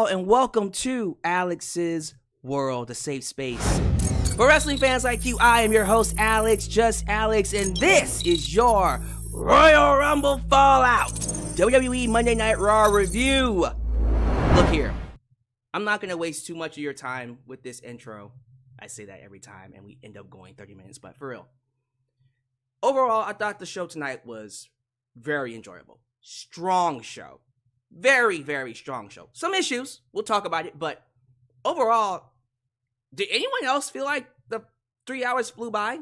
Hello and welcome to Alyx's World, a safe space for wrestling fans like you. I am your host, Alyx, just Alyx, and this is your Royal Rumble Fallout WWE Monday Night Raw review. Look here, I'm not going to waste too much of your time with this intro. I say that every time and we end up going 30 minutes, but for real. Overall, I thought the show tonight was very enjoyable. Strong show. Very, very strong show. Some issues, we'll talk about it, but overall, did anyone else feel like the 3 hours flew by?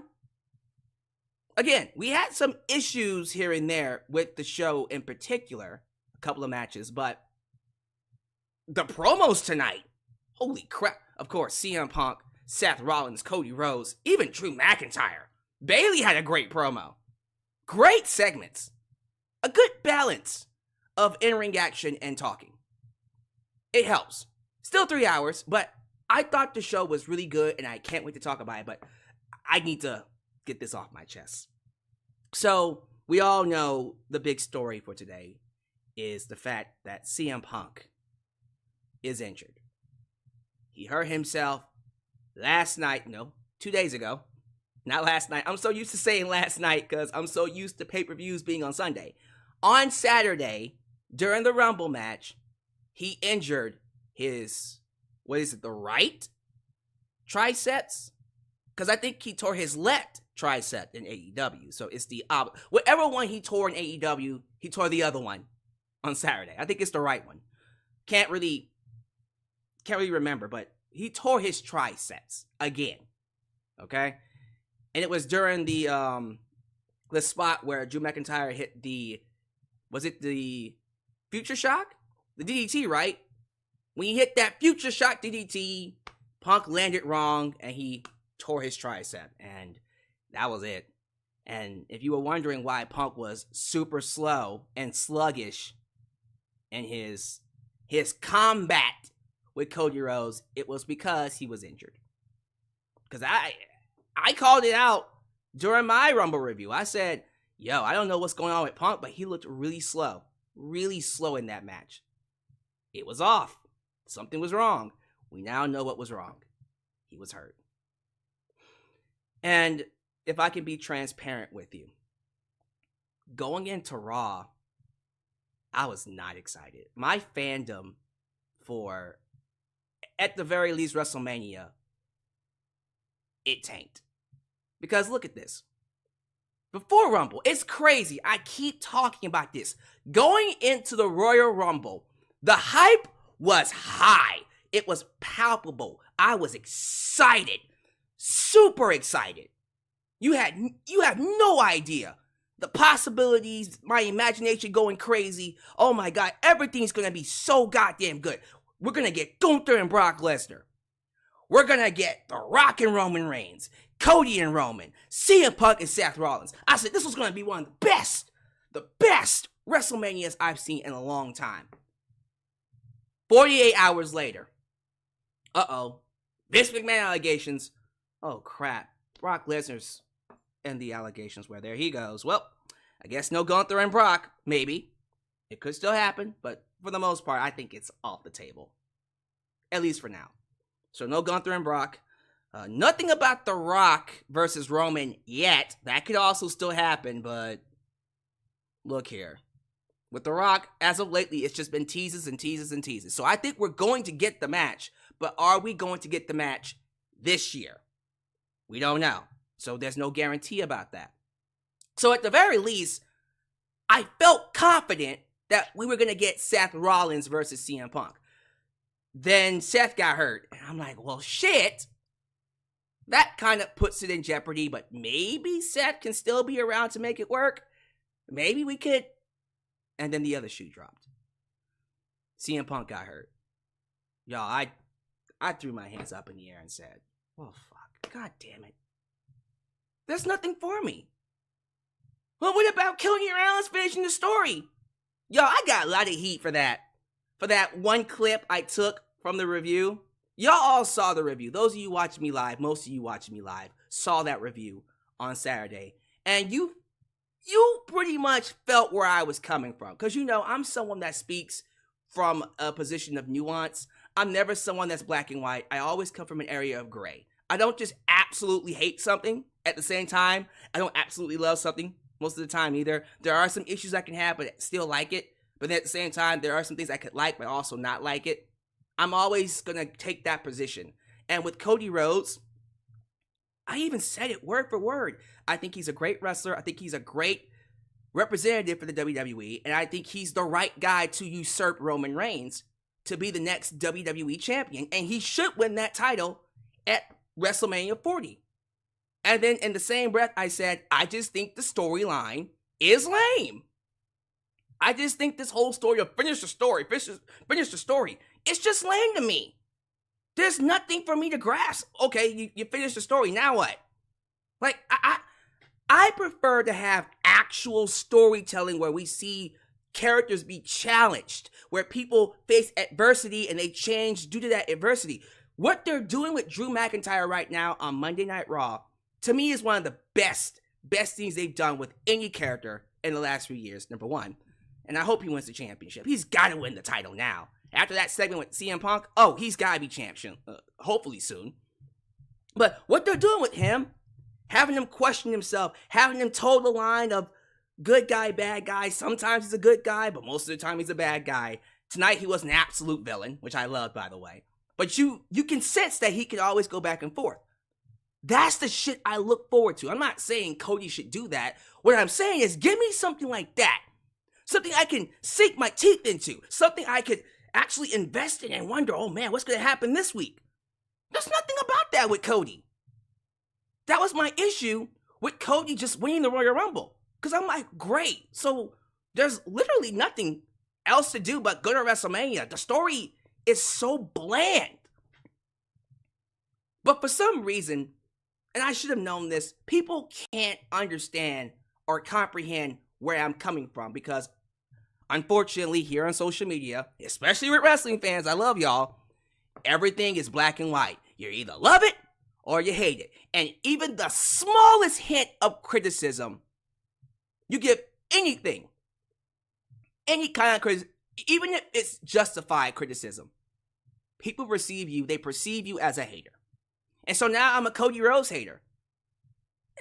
Again, we had some issues here and there with the show in particular, a couple of matches, but the promos tonight, holy crap. Of course, CM Punk, Seth Rollins, Cody Rhodes, even Drew McIntyre. Bayley had a great promo. Great segments. A good balance of in-ring action and talking. It helps. Still 3 hours, but I thought the show was really good and I can't wait to talk about it, but I need to get this off my chest. So, we all know the big story for today is the fact that CM Punk is injured. He hurt himself last night, 2 days ago. Not last night. I'm so used to saying last night because I'm so used to pay-per-views being on Sunday. On Saturday, during the Rumble match, he injured his, the right triceps? Because I think he tore his left tricep in AEW. So it's the whatever one he tore in AEW, he tore the other one on Saturday. I think it's the right one. Can't really remember, but he tore his triceps again. Okay? And it was during the spot where Drew McIntyre hit the Future Shock? The DDT, right? When he hit that Future Shock DDT, Punk landed wrong and he tore his tricep. And that was it. And if you were wondering why Punk was super slow and sluggish in his combat with Cody Rhodes, it was because he was injured. Because I called it out during my Rumble review. I said, I don't know what's going on with Punk, but he looked really slow in that match. It was off. Something was wrong. We now know what was wrong. He was hurt. And if I can be transparent with you, going into Raw, I was not excited. My fandom for, at the very least, WrestleMania, it tanked. Because look at this. Before Rumble, it's crazy. I keep talking about this. Going into the Royal Rumble, the hype was high. It was palpable. I was excited. Super excited. You have no idea. The possibilities, my imagination going crazy. Oh my God, everything's going to be so goddamn good. We're going to get Gunther and Brock Lesnar. We're going to get The Rock and Roman Reigns, Cody and Roman, CM Punk and Seth Rollins. I said this was going to be one of the best WrestleManias I've seen in a long time. 48 hours later. Vince McMahon allegations. Oh crap. Brock Lesnar's and the allegations where there he goes. Well, I guess no Gunther and Brock. Maybe. It could still happen, but for the most part, I think it's off the table. At least for now. So no Gunther and Brock. Nothing about The Rock versus Roman yet. That could also still happen, but look here. With The Rock, as of lately, it's just been teases and teases and teases. So I think we're going to get the match, but are we going to get the match this year? We don't know. So there's no guarantee about that. So at the very least, I felt confident that we were going to get Seth Rollins versus CM Punk. Then Seth got hurt. And I'm like, well, shit. That kind of puts it in jeopardy, but maybe Seth can still be around to make it work. Maybe we could. And then the other shoe dropped. CM Punk got hurt. Y'all, I threw my hands up in the air and said, oh, fuck. God damn it. There's nothing for me. Well, what about Cody Rhodes finishing the story? Y'all, I got a lot of heat for that. For that one clip I took from the review. Y'all all saw the review. Those of you watching me live, most of you watching me live, saw that review on Saturday. And you pretty much felt where I was coming from. Because, I'm someone that speaks from a position of nuance. I'm never someone that's black and white. I always come from an area of gray. I don't just absolutely hate something at the same time. I don't absolutely love something most of the time either. There are some issues I can have, but still like it. But at the same time, there are some things I could like, but also not like it. I'm always going to take that position. And with Cody Rhodes, I even said it word for word. I think he's a great wrestler. I think he's a great representative for the WWE. And I think he's the right guy to usurp Roman Reigns to be the next WWE champion. And he should win that title at WrestleMania 40. And then in the same breath, I said, I just think the storyline is lame. I just think this whole story of finish the story, it's just lame to me. There's nothing for me to grasp. Okay, you finished the story, now what? Like, I prefer to have actual storytelling where we see characters be challenged, where people face adversity and they change due to that adversity. What they're doing with Drew McIntyre right now on Monday Night Raw, to me, is one of the best things they've done with any character in the last few years, number one. And I hope he wins the championship. He's got to win the title now. After that segment with CM Punk, he's got to be champion, hopefully soon. But what they're doing with him, having him question himself, having him toe the line of good guy, bad guy. Sometimes he's a good guy, but most of the time he's a bad guy. Tonight he was an absolute villain, which I loved, by the way. But you can sense that he can always go back and forth. That's the shit I look forward to. I'm not saying Cody should do that. What I'm saying is give me something like that. Something I can sink my teeth into. Something I could actually invest in and wonder, oh man, what's going to happen this week? There's nothing about that with Cody. That was my issue with Cody just winning the Royal Rumble. Because I'm like, great. So there's literally nothing else to do but go to WrestleMania. The story is so bland. But for some reason, and I should have known this, people can't understand or comprehend where I'm coming from, because unfortunately here on social media, especially with wrestling fans, I love y'all, everything is black and white. You either love it or you hate it. And even the smallest hint of criticism, you give anything, any kind of criticism, even if it's justified criticism, people perceive you as a hater. And so now I'm a Cody Rhodes hater.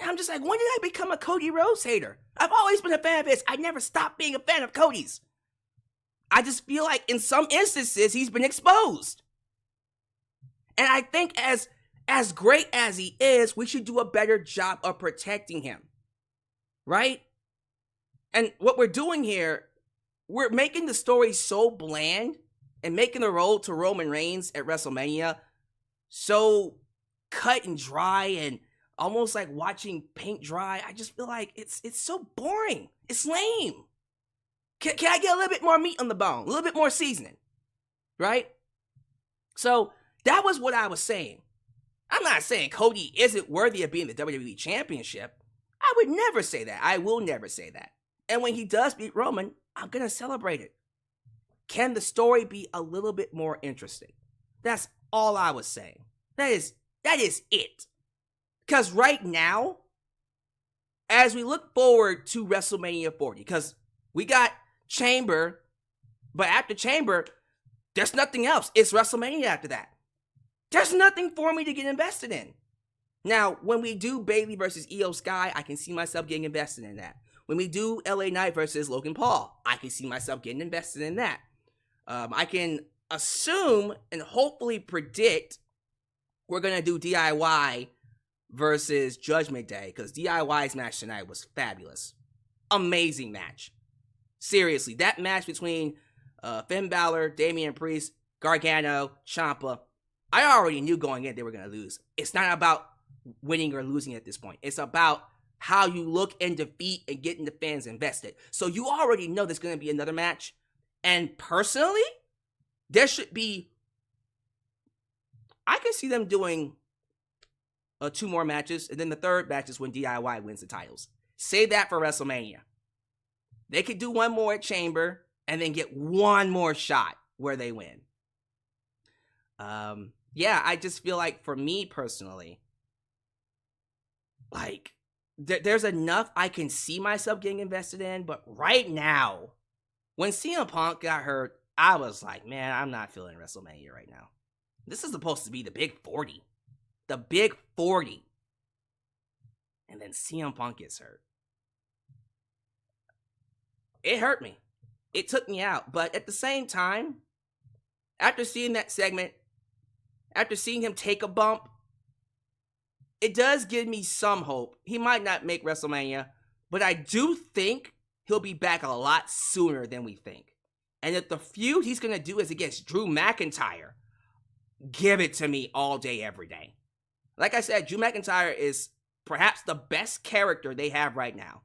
And I'm just like, when did I become a Cody Rhodes hater? I've always been a fan of his. I never stopped being a fan of Cody's. I just feel like in some instances, he's been exposed. And I think as great as he is, we should do a better job of protecting him. Right? And what we're doing here, we're making the story so bland and making the road to Roman Reigns at WrestleMania so cut and dry and almost like watching paint dry. I just feel like it's so boring. It's lame. Can I get a little bit more meat on the bone? A little bit more seasoning? Right? So that was what I was saying. I'm not saying Cody isn't worthy of being the WWE Championship. I would never say that. I will never say that. And when he does beat Roman, I'm going to celebrate it. Can the story be a little bit more interesting? That's all I was saying. That is it. Because right now, as we look forward to WrestleMania 40, because we got Chamber, but after Chamber, there's nothing else. It's WrestleMania after that. There's nothing for me to get invested in. Now, when we do Bayley versus Io Sky, I can see myself getting invested in that. When we do LA Knight versus Logan Paul, I can see myself getting invested in that. I can assume and hopefully predict we're going to do DIY versus Judgment Day, because DIY's match tonight was fabulous. Amazing match. Seriously, that match between Finn Balor, Damian Priest, Gargano, Ciampa, I already knew going in they were going to lose. It's not about winning or losing at this point. It's about how you look in defeat and getting the fans invested. So you already know there's going to be another match. And personally, there should be, I can see them doing 2 more matches, and then the third match is when DIY wins the titles. Save that for WrestleMania. They could do one more at Chamber, and then get one more shot where they win. Yeah, I just feel like for me personally, like, there's enough I can see myself getting invested in, but right now, when CM Punk got hurt, I was like, man, I'm not feeling WrestleMania right now. This is supposed to be the Big 40. The Big 40. And then CM Punk gets hurt. It hurt me. It took me out. But at the same time, after seeing that segment, after seeing him take a bump, it does give me some hope. He might not make WrestleMania, but I do think he'll be back a lot sooner than we think. And if the feud he's going to do is against Drew McIntyre, give it to me all day, every day. Like I said, Drew McIntyre is perhaps the best character they have right now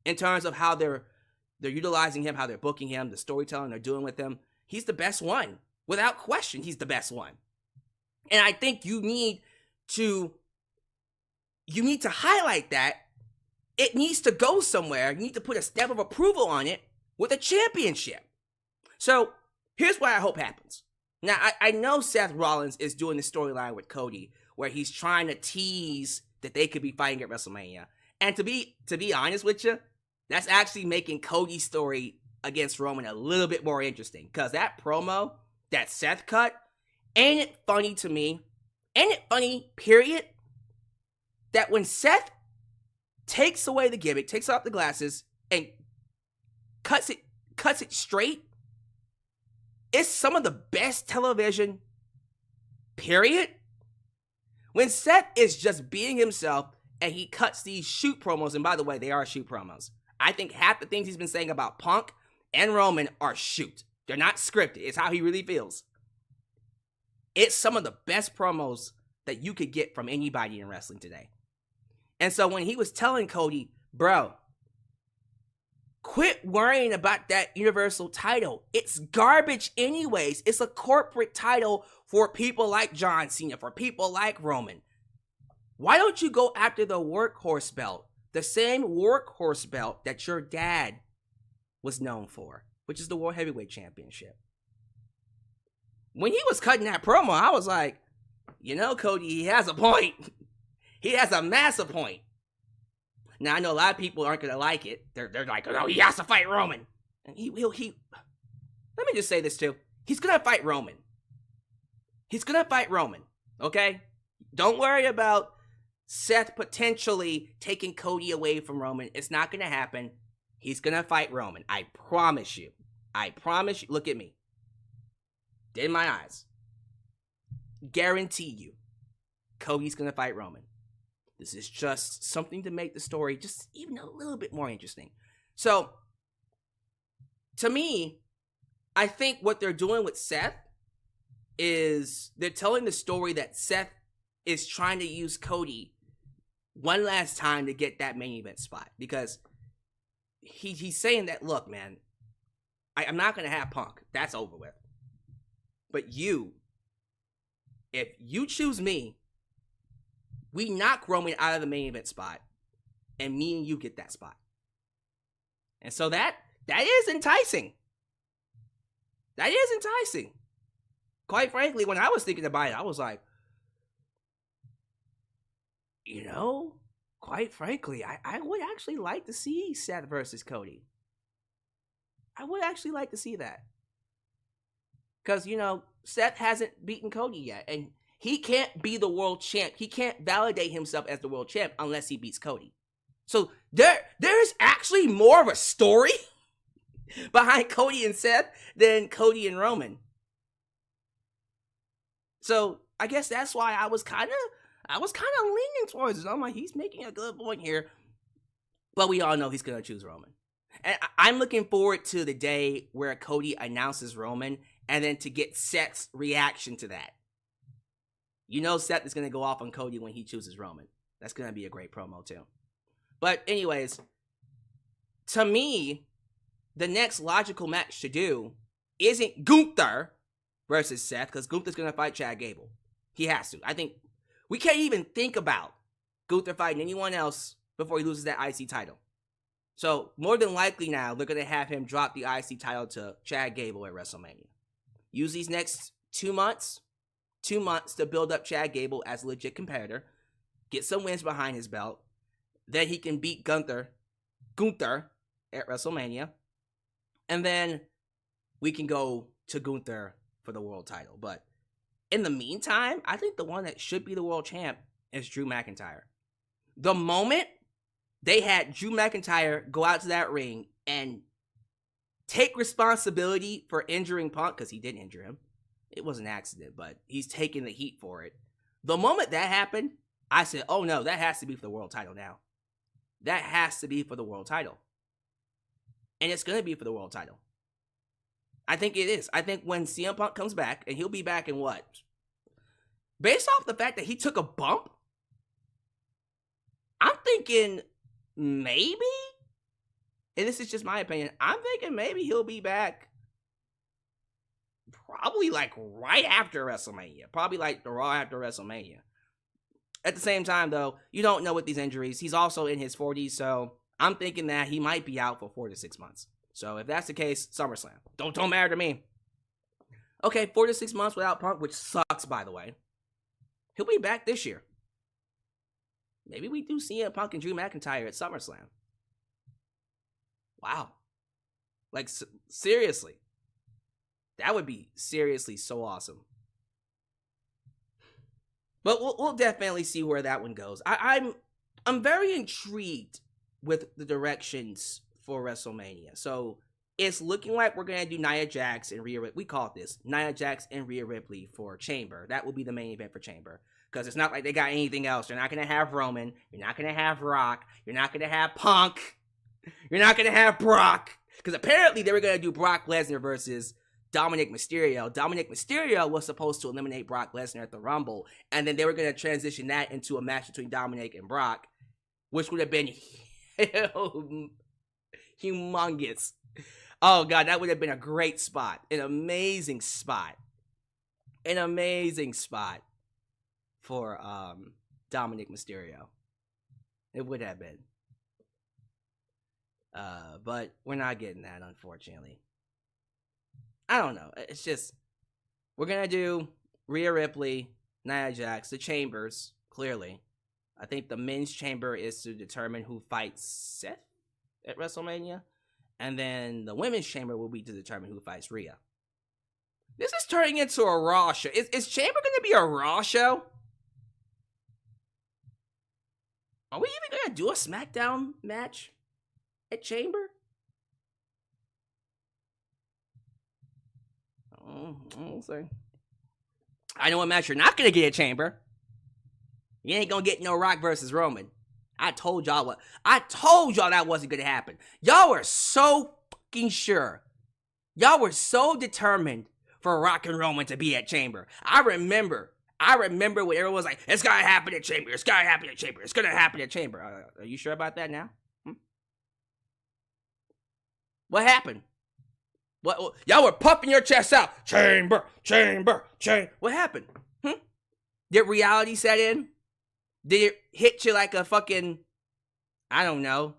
in terms of how they're utilizing him, how they're booking him, the storytelling they're doing with him. He's the best one. Without question, he's the best one. And I think you need to highlight that. It needs to go somewhere. You need to put a stamp of approval on it with a championship. So here's what I hope happens. Now, I know Seth Rollins is doing the storyline with Cody where he's trying to tease that they could be fighting at WrestleMania. And to be honest with you, that's actually making Cody's story against Roman a little bit more interesting. Because that promo that Seth cut, ain't it funny to me? Ain't it funny, period, that when Seth takes away the gimmick, takes off the glasses, and cuts it straight, it's some of the best television, period. When Seth is just being himself and he cuts these shoot promos, and by the way, they are shoot promos. I think half the things he's been saying about Punk and Roman are shoot. They're not scripted. It's how he really feels. It's some of the best promos that you could get from anybody in wrestling today. And so when he was telling Cody, bro, quit worrying about that Universal title. It's garbage anyways. It's a corporate title for people like John Cena, for people like Roman. Why don't you go after the workhorse belt? The same workhorse belt that your dad was known for, which is the World Heavyweight Championship. When he was cutting that promo, I was like, you know, Cody, he has a point. He has a massive point. Now, I know a lot of people aren't going to like it. They're like, oh, he has to fight Roman. And he let me just say this too. He's going to fight Roman. He's going to fight Roman, okay? Don't worry about Seth potentially taking Cody away from Roman. It's not going to happen. He's going to fight Roman. I promise you. I promise you. Look at me. In my eyes. Guarantee you. Cody's going to fight Roman. This is just something to make the story just even a little bit more interesting. So, to me, I think what they're doing with Seth is they're telling the story that Seth is trying to use Cody one last time to get that main event spot. Because he's saying that, look, man, I'm not going to have Punk. That's over with. But if you choose me, we knock Roman out of the main event spot, and me and you get that spot. And so that is enticing. That is enticing. Quite frankly, when I was thinking about it, I was like, you know, quite frankly, I would actually like to see Seth versus Cody. I would actually like to see that. Because, you know, Seth hasn't beaten Cody yet, and he can't be the world champ. He can't validate himself as the world champ unless he beats Cody. So there's actually more of a story behind Cody and Seth than Cody and Roman. So I guess that's why I was kind of leaning towards it. I'm like, he's making a good point here. But we all know he's going to choose Roman. And I'm looking forward to the day where Cody announces Roman and then to get Seth's reaction to that. You know Seth is going to go off on Cody when he chooses Roman. That's going to be a great promo too. But anyways, to me, the next logical match to do isn't Gunther versus Seth, because Gunther's going to fight Chad Gable. He has to. I think we can't even think about Gunther fighting anyone else before he loses that IC title. So more than likely now, they're going to have him drop the IC title to Chad Gable at WrestleMania. Use these next 2 months to build up Chad Gable as a legit competitor, get some wins behind his belt, then he can beat Gunther at WrestleMania, and then we can go to Gunther for the world title. But in the meantime, I think the one that should be the world champ is Drew McIntyre. The moment they had Drew McIntyre go out to that ring and take responsibility for injuring Punk, because he didn't injure him. It was an accident, but he's taking the heat for it. The moment that happened, I said, oh no, that has to be for the world title now. That has to be for the world title. And it's going to be for the world title. I think it is. I think when CM Punk comes back, and he'll be back in what? Based off the fact that he took a bump, I'm thinking maybe, and this is just my opinion, I'm thinking maybe he'll be back probably like right after WrestleMania. Probably like the Raw after WrestleMania. At the same time, though, you don't know with these injuries. He's also in his 40s, so I'm thinking that he might be out for 4 to 6 months. So if that's the case, SummerSlam. Don't matter to me. Okay, 4 to 6 months without Punk, which sucks, by the way. He'll be back this year. Maybe we do see Punk and Drew McIntyre at SummerSlam. Wow. Like, seriously. That would be seriously so awesome. But we'll definitely see where that one goes. I'm very intrigued with the directions for WrestleMania. So it's looking like we're gonna do Nia Jax and Rhea Ripley. We call it this, Nia Jax and Rhea Ripley for Chamber. That will be the main event for Chamber, because it's not like they got anything else. They're not gonna have Roman. You're not gonna have Rock. You're not gonna have Punk. You're not gonna have Brock, because apparently they were gonna do Brock Lesnar versus Dominic Mysterio. Dominic Mysterio was supposed to eliminate Brock Lesnar at the Rumble, and then they were going to transition that into a match between Dominic and Brock, which would have been humongous. Oh, God, that would have been a great spot. An amazing spot. An amazing spot for Dominic Mysterio. It would have been. But we're not getting that, unfortunately. I don't know. It's just, we're going to do Rhea Ripley, Nia Jax, the Chambers, clearly. I think the men's chamber is to determine who fights Seth at WrestleMania. And then the women's chamber will be to determine who fights Rhea. This is turning into a Raw show. Is Chamber going to be a Raw show? Are we even going to do a SmackDown match at Chamber? We'll see. I know what match you're not gonna get at Chamber. You ain't gonna get no Rock versus Roman. I told y'all that wasn't gonna happen. Y'all were so fucking sure. Y'all were so determined for Rock and Roman to be at Chamber. I remember when everyone was like, it's gonna happen at Chamber. It's gonna happen at Chamber. It's gonna happen at Chamber. Are you sure about that now? What happened? What y'all were puffing your chest out. Chamber. What happened? Did reality set in? Did it hit you like a fucking, I don't know.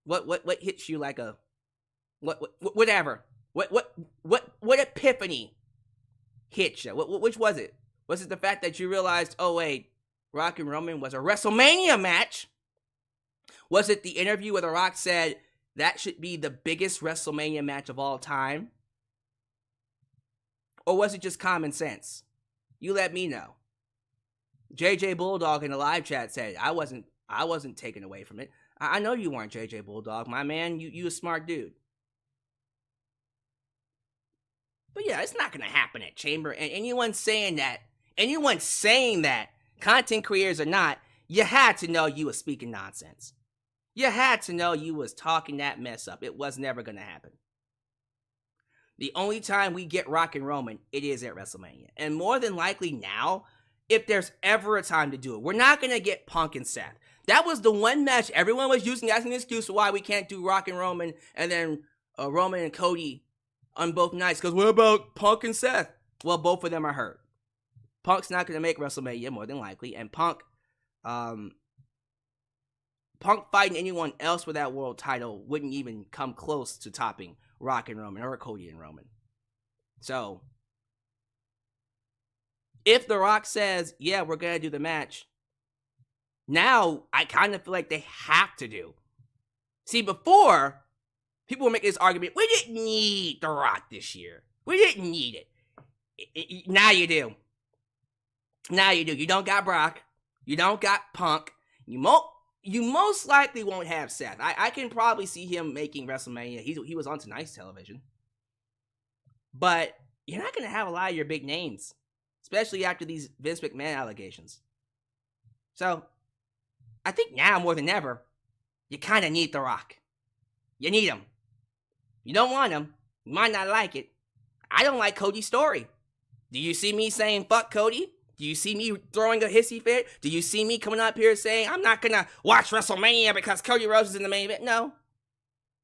What hits you like a whatever? What epiphany hit you? Which was it? Was it the fact that you realized, oh wait, Rock and Roman was a WrestleMania match? Was it the interview where The Rock said that should be the biggest WrestleMania match of all time? Or was it just common sense? You let me know. JJ Bulldog in the live chat said, I wasn't taken away from it. I know you weren't, JJ Bulldog. My man, you a smart dude. But yeah, it's not going to happen at Chamber. And anyone saying that, content creators or not, you had to know you were speaking nonsense. You had to know you was talking that mess up. It was never going to happen. The only time we get Rock and Roman, it is at WrestleMania. And more than likely now, if there's ever a time to do it, we're not going to get Punk and Seth. That was the one match everyone was using as an excuse for why we can't do Rock and Roman and then Roman and Cody on both nights. Because what about Punk and Seth? Well, both of them are hurt. Punk's not going to make WrestleMania, more than likely. And Punk fighting anyone else for that world title wouldn't even come close to topping Rock and Roman or Cody and Roman. So, if The Rock says, yeah, we're going to do the match, now I kind of feel like they have to do. See, before, People were making this argument, we didn't need The Rock this year. We didn't need it. Now you do. Now you do. You don't got Brock. You don't got Punk. You most likely won't have Seth. I can probably see him making WrestleMania. He was on tonight's television. But you're not going to have a lot of your big names, especially after these Vince McMahon allegations. So, I think now more than ever, you kind of need The Rock. You need him. You don't want him. You might not like it. I don't like Cody's story. Do you see me saying fuck Cody? Do you see me throwing a hissy fit? Do you see me coming up here saying I'm not going to watch WrestleMania because Cody Rhodes is in the main event? No.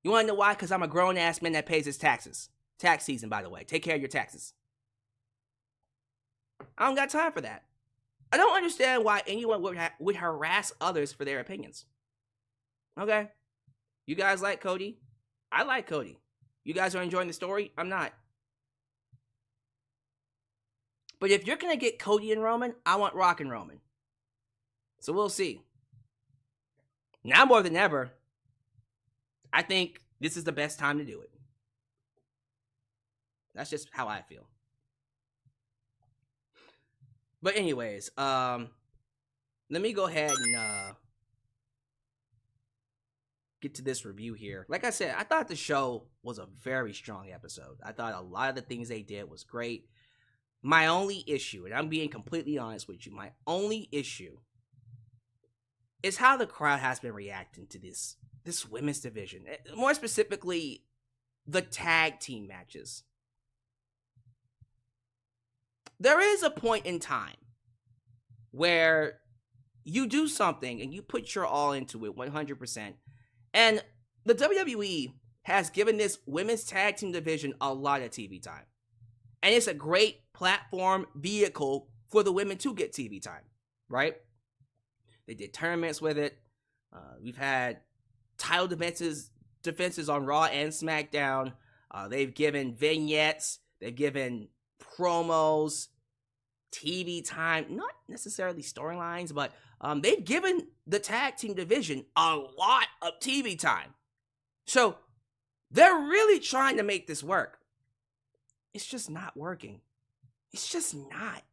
You want to know why? Because I'm a grown-ass man that pays his taxes. Tax season, by the way. Take care of your taxes. I don't got time for that. I don't understand why anyone would harass others for their opinions. Okay? You guys like Cody? I like Cody. You guys are enjoying the story? I'm not. But if you're going to get Cody and Roman, I want Rock and Roman. So we'll see. Now more than ever, I think this is the best time to do it. That's just how I feel. But anyways, let me go ahead and get to this review here. Like I said, I thought the show was a very strong episode. I thought a lot of the things they did was great. My only issue, and I'm being completely honest with you, my only issue is how the crowd has been reacting to this women's division. More specifically, the tag team matches. There is a point in time where you do something and you put your all into it 100%. And the WWE has given this women's tag team division a lot of TV time. And it's a great platform vehicle for the women to get TV time, right? They did tournaments with it. We've had title defenses on Raw and SmackDown. They've given vignettes. They've given promos, TV time, not necessarily storylines, but they've given the tag team division a lot of TV time. So they're really trying to make this work. It's just not working. It's just not.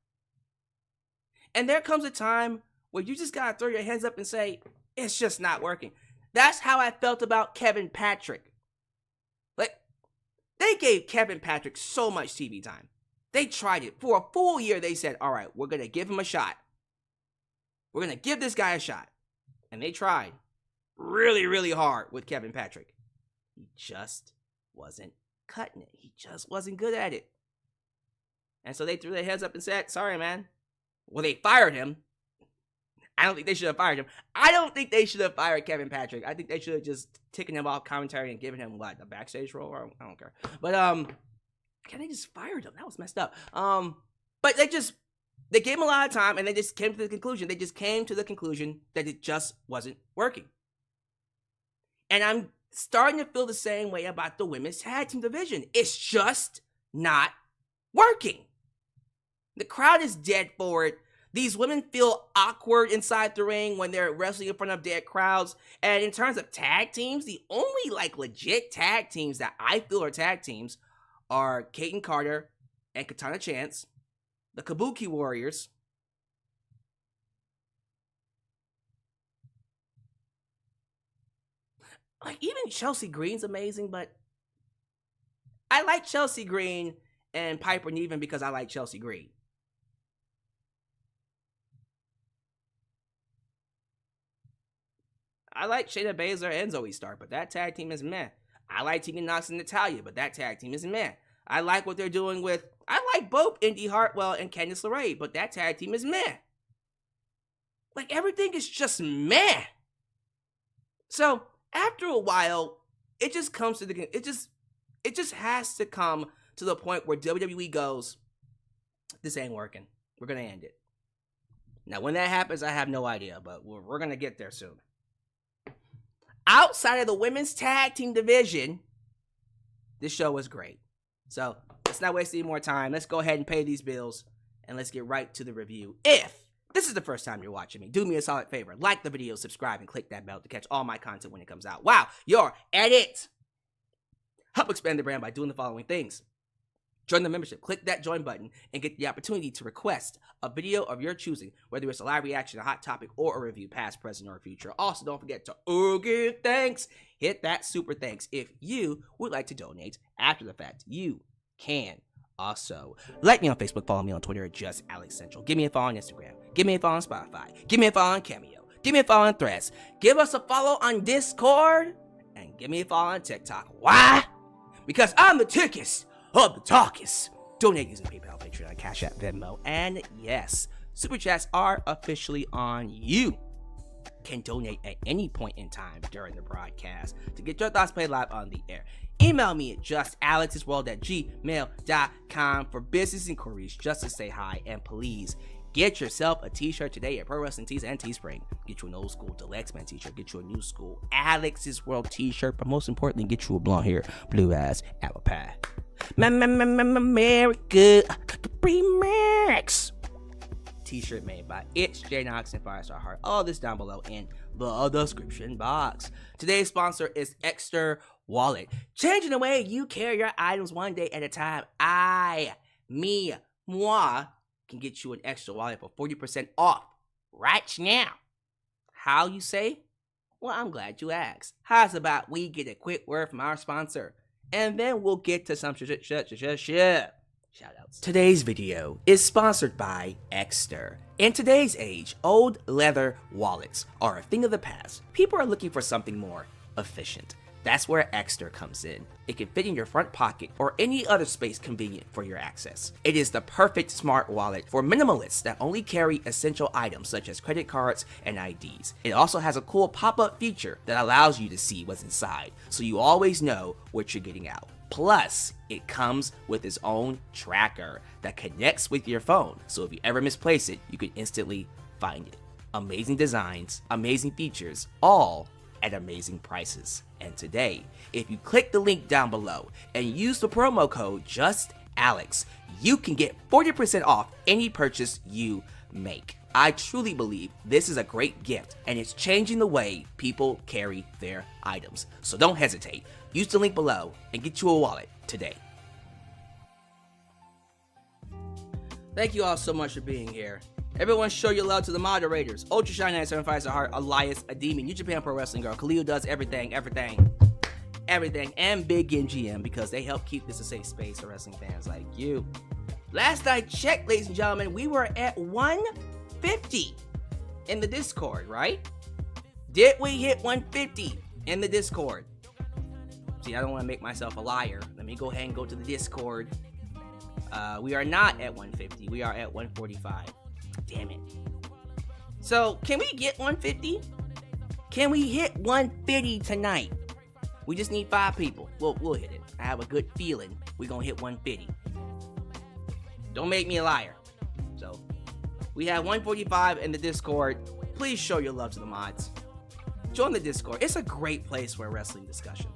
And there comes a time where you just gotta throw your hands up and say, it's just not working. That's how I felt about Kevin Patrick. Like, they gave Kevin Patrick so much TV time. They tried it. For a full year, they said, all right, we're going to give him a shot. We're going to give this guy a shot. And they tried really, really hard with Kevin Patrick. He just wasn't cutting it. He just wasn't good at it. And so they threw their heads up and said, sorry, man. Well, they fired him. I don't think they should have fired him. I don't think they should have fired Kevin Patrick. I think they should have just taken him off commentary and given him, what, a backstage role? I don't care. But, they just fired him. That was messed up. But they gave him a lot of time and they just came to the conclusion. They just came to the conclusion that it just wasn't working. And I'm starting to feel the same way about the women's tag team division. It's just not working. The crowd is dead for it. These women feel awkward inside the ring when they're wrestling in front of dead crowds. And in terms of tag teams, the only legit tag teams that I feel are tag teams are Kate and Carter and Katana Chance, the Kabuki Warriors, even Chelsea Green's amazing, but I like Chelsea Green and Piper Niven because I like Chelsea Green. I like Shayna Baszler and Zoe Stark, but that tag team is meh. I like Tegan Nox and Natalya, but that tag team is meh. I like what they're doing with... I like both Indy Hartwell and Candice LeRae, but that tag team is meh. Everything is just meh. So, after a while, it just comes to the... It just has to come to the point where WWE goes, this ain't working. We're going to end it. Now, when that happens, I have no idea, but we're going to get there soon. Outside of the women's tag team division, this show was great. So, let's not waste any more time. Let's go ahead and pay these bills, and let's get right to the review. If this is the first time you're watching me, do me a solid favor. Like the video, subscribe, and click that bell to catch all my content when it comes out. Wow, you're at it. Help expand the brand by doing the following things. Join the membership. Click that join button and get the opportunity to request a video of your choosing, whether it's a live reaction, a hot topic, or a review, past, present, or future. Also, don't forget to give thanks. Hit that super thanks. If you would like to donate after the fact, you can also like me on Facebook, follow me on Twitter at Just Alex Central. Give me a follow on Instagram. Give me a follow on Spotify. Give me a follow on Cameo. Give me a follow on Threads. Give us a follow on Discord. And give me a follow on TikTok. Why? Because I'm the tickest of the talkers. Donate using PayPal, Patreon, Cashapp, Venmo, and yes, Super Chats are officially on. You can donate at any point in time during the broadcast to get your thoughts played live on the air. Email me at justalexisworld@gmail.com for business inquiries, just to say hi, and please get yourself a t-shirt today at Pro Wrestling Tees and Teespring. Get you an old school Deluxe Man t-shirt, get you a new school Alex's World t-shirt, but most importantly, get you a blonde hair, blue eyes, apple pie. America Remix t-shirt made by It's J Knox and Firestar Heart. All this down below in the description box. Today's sponsor is Extra Wallet. Changing the way you carry your items one day at a time. Moi can get you an Extra Wallet for 40% off right now. How you say? Well, I'm glad you asked. How's about we get a quick word from our sponsor, and then we'll get to some shoutouts. Today's video is sponsored by Extra. In today's age, old leather wallets are a thing of the past. People are looking for something more efficient. That's where Extra comes in. It can fit in your front pocket or any other space convenient for your access. It is the perfect smart wallet for minimalists that only carry essential items such as credit cards and IDs. It also has a cool pop-up feature that allows you to see what's inside, so you always know what you're getting out. Plus, it comes with its own tracker that connects with your phone, so if you ever misplace it, you can instantly find it. Amazing designs, amazing features, all at amazing prices. And today, if you click the link down below and use the promo code JustAlex, you can get 40% off any purchase you make. I truly believe this is a great gift, and it's changing the way people carry their items. So don't hesitate. Use the link below and get you a wallet today. Thank you all so much for being here. Everyone show your love to the moderators. Ultra Shine 97 Firestar Heart, Elias, Damian, New Japan Pro Wrestling Girl, Khalil does everything, and Big NGM, because they help keep this a safe space for wrestling fans like you. Last I checked, ladies and gentlemen, we were at 150 in the Discord, right? Did we hit 150 in the Discord? See, I don't want to make myself a liar. Let me go ahead and go to the Discord. We are not at 150. We are at 145. Damn it. So, can we get 150? Can we hit 150 tonight? We just need 5 people. We'll hit it. I have a good feeling we're gonna hit 150. Don't make me a liar. So, we have 145 in the Discord. Please show your love to the mods. Join the Discord. It's a great place for a wrestling discussion.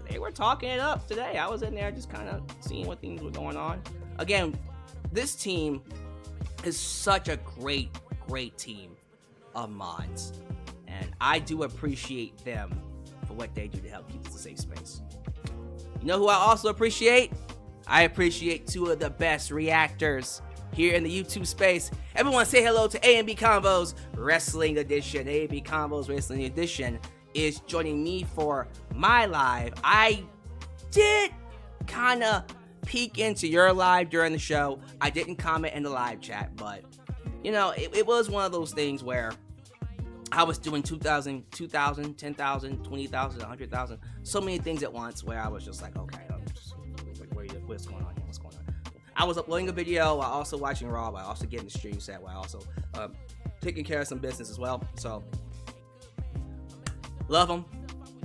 They were talking it up today. I was in there just kind of seeing what things were going on. Again, this team is such a great team of mods, and I do appreciate them for what they do to help keep this a safe space. You know who I also appreciate? I appreciate 2 of the best reactors here in the YouTube space. Everyone say hello to A&B Combos Wrestling Edition. A&B Combos Wrestling Edition is joining me for my live. I did kind of peek into your live during the show. I didn't comment in the live chat, but you know, it was one of those things where I was doing 2,000, 10,000, 20,000, 100,000, so many things at once, where I was just like, okay, what's going on here? What's going on? I was uploading a video while also watching Raw, while also getting the stream set, while also taking care of some business as well. So love them,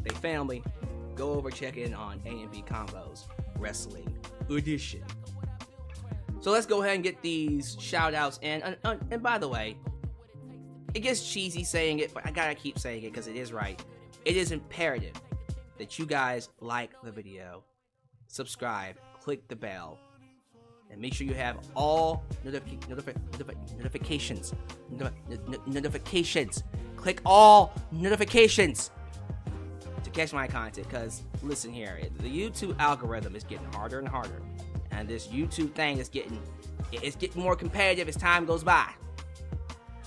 they family. Go over, check in on A&B Combos Wrestling Edition. So let's go ahead and get these shout outs. And by the way, it gets cheesy saying it, but I gotta keep saying it because it is right. It is imperative that you guys like the video, subscribe, click the bell, and make sure you have all notifications. Click all notifications to catch my content, because listen here, the YouTube algorithm is getting harder and harder, and this YouTube thing is getting more competitive as time goes by.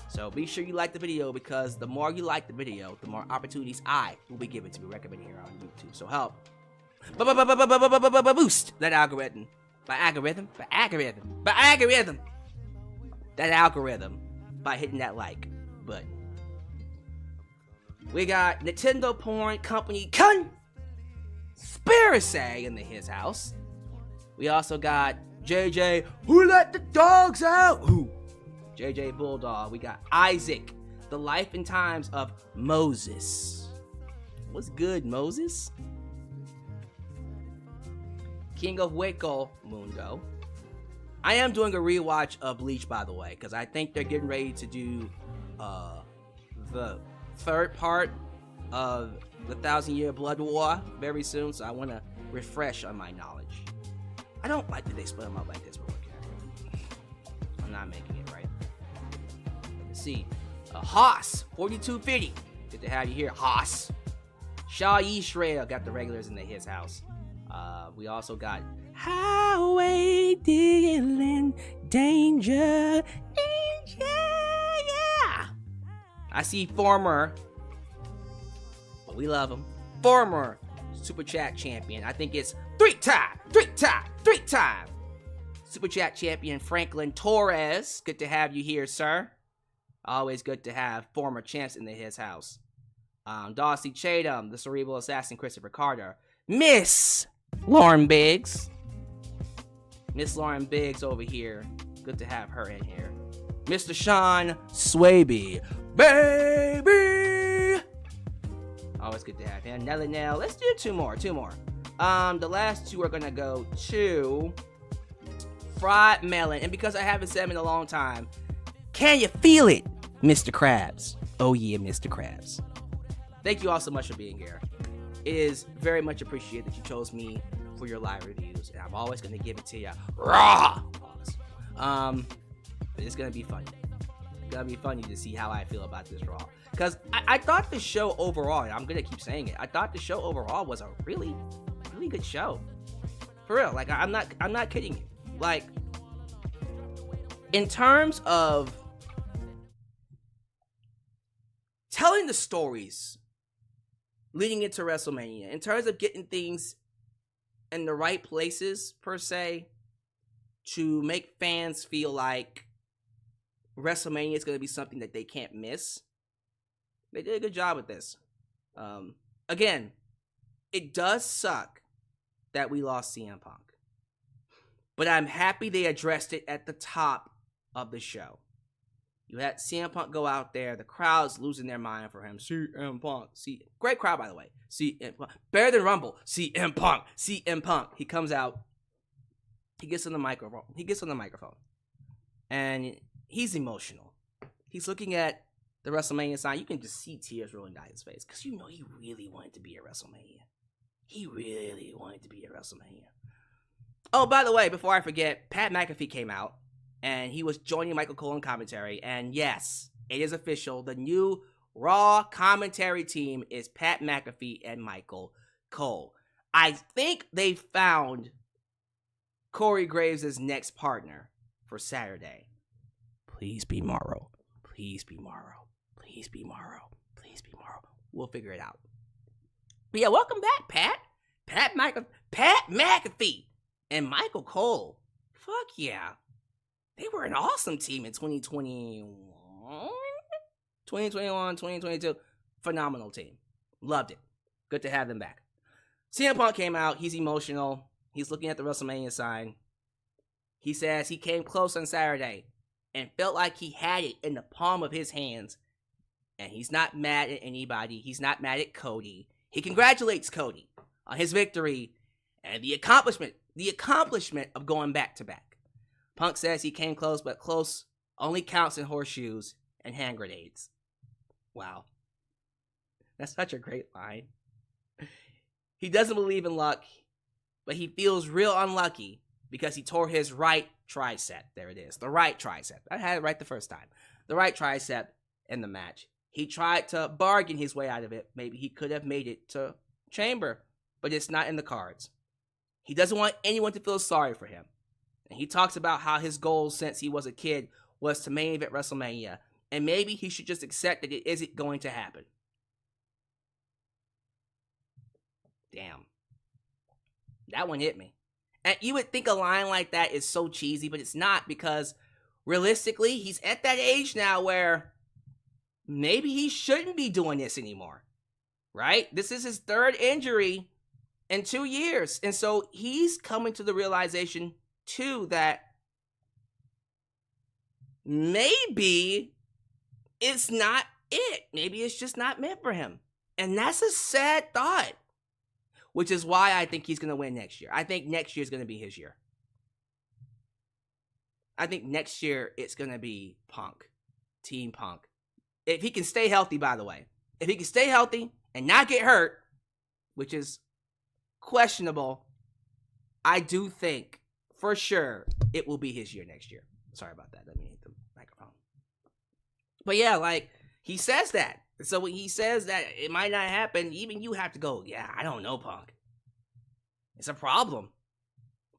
So be sure you like the video, because the more you like the video, the more opportunities I will be given to be recommended here on YouTube. So help boost that algorithm. By algorithm by hitting that like button. We got Nintendo Porn Company Conspiracy in his house. We also got JJ, who let the dogs out? Who? JJ Bulldog. We got Isaac, the life and times of Moses. What's good, Moses? King of Waco Mundo. I am doing a rewatch of Bleach, by the way, because I think they're getting ready to do the third part of the 1,000-Year Blood War very soon, so I want to refresh on my knowledge. I don't like that they split them up like this, but okay. I'm not making it right. Let's see. Haas, 4250. Good to have you here, Haas. Shaw Israel got the regulars in his house. We also got Highway Dealing Danger, yeah. I see former, but we love him, former Super Chat champion. I think it's three-time Super Chat champion Franklin Torres. Good to have you here, sir. Always good to have former champs in his house. Darcy Chatham, the Cerebral Assassin Christopher Carter. Miss Lauren Biggs. Miss Lauren Biggs over here. Good to have her in here. Mr. Sean Swaby. Baby! Always good to have him. Nelly Nell. Let's do two more. The last two are gonna go to Fried Melon. And because I haven't said him in a long time, can you feel it, Mr. Krabs? Oh yeah, Mr. Krabs. Thank you all so much for being here. It is very much appreciated that you chose me for your live reviews, and I'm always going to give it to you raw. It's going to be fun. It's going to be funny to see how I feel about this Raw, because I thought the show overall, and I'm going to keep saying it, I thought the show overall was a really, really good show. For real. Like, I'm not kidding you. Like, in terms of telling the stories leading into WrestleMania, in terms of getting things in the right places, per se, to make fans feel like WrestleMania is going to be something that they can't miss, they did a good job with this. Again, it does suck that we lost CM Punk, but I'm happy they addressed it at the top of the show. You had CM Punk go out there. The crowd's losing their mind for him. CM Punk. Great crowd, by the way. CM Punk. Better than Rumble. CM Punk. CM Punk. He comes out. He gets on the microphone. And he's emotional. He's looking at the WrestleMania sign. You can just see tears rolling down his face, because you know he really wanted to be at WrestleMania. Oh, by the way, before I forget, Pat McAfee came out. And he was joining Michael Cole in commentary. And yes, it is official. The new Raw commentary team is Pat McAfee and Michael Cole. I think they found Corey Graves' next partner for Saturday. Please be Morrow. We'll figure it out. But yeah, welcome back, Pat McAfee and Michael Cole. Fuck yeah. They were an awesome team in 2021, 2022. Phenomenal team. Loved it. Good to have them back. CM Punk came out. He's emotional. He's looking at the WrestleMania sign. He says he came close on Saturday and felt like he had it in the palm of his hands. And he's not mad at anybody. He's not mad at Cody. He congratulates Cody on his victory and the accomplishment of going back to back. Punk says he came close, but close only counts in horseshoes and hand grenades. Wow. That's such a great line. He doesn't believe in luck, but he feels real unlucky because he tore his right tricep. There it is. The right tricep. I had it right the first time. The right tricep in the match. He tried to bargain his way out of it. Maybe he could have made it to chamber, but it's not in the cards. He doesn't want anyone to feel sorry for him. And he talks about how his goal since he was a kid was to main event WrestleMania, and maybe he should just accept that it isn't going to happen. Damn. That one hit me. And you would think a line like that is so cheesy, but it's not, because realistically, he's at that age now where maybe he shouldn't be doing this anymore, right? This is his third injury in 2 years. And so he's coming to the realization, too, that maybe it's not it. Maybe it's just not meant for him. And that's a sad thought. Which is why I think he's going to win next year. I think next year is going to be his year. I think next year it's going to be Punk. Team Punk. If he can stay healthy, by the way. If he can stay healthy and not get hurt, which is questionable, I do think for sure it will be his year next year. Sorry about that. Let me hit the microphone. But yeah, like, he says that. So when he says that it might not happen, even you have to go, yeah, I don't know, Punk. It's a problem.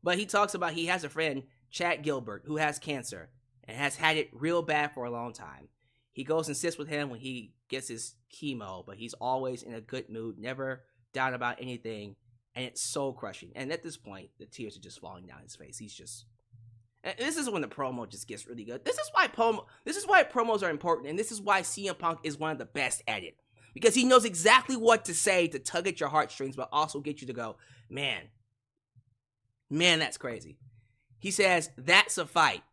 But he talks about he has a friend, Chad Gilbert, who has cancer and has had it real bad for a long time. He goes and sits with him when he gets his chemo, but he's always in a good mood, never down about anything, and it's soul crushing. And at this point, the tears are just falling down his face. He's just... And this is when the promo just gets really good. This is why promos are important, and this is why CM Punk is one of the best at it. Because he knows exactly what to say to tug at your heartstrings, but also get you to go, man, that's crazy. He says, that's a fight.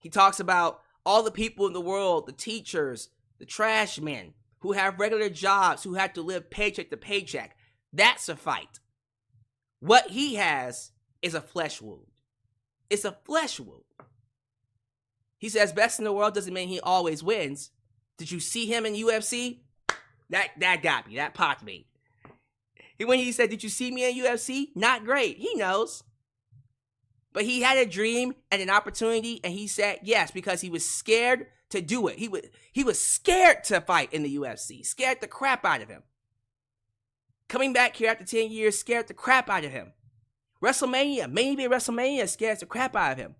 He talks about all the people in the world, the teachers, the trash men, who have regular jobs, who have to live paycheck to paycheck. That's a fight. What he has is a flesh wound. It's a flesh wound. He says best in the world doesn't mean he always wins. Did you see him in UFC? That got me. That popped me. When he said, did you see me in UFC? Not great. He knows. But he had a dream and an opportunity, and he said yes because he was scared to do it. He was scared to fight in the UFC. Scared the crap out of him. Coming back here after 10 years scared the crap out of him. WrestleMania, maybe WrestleMania scares the crap out of him.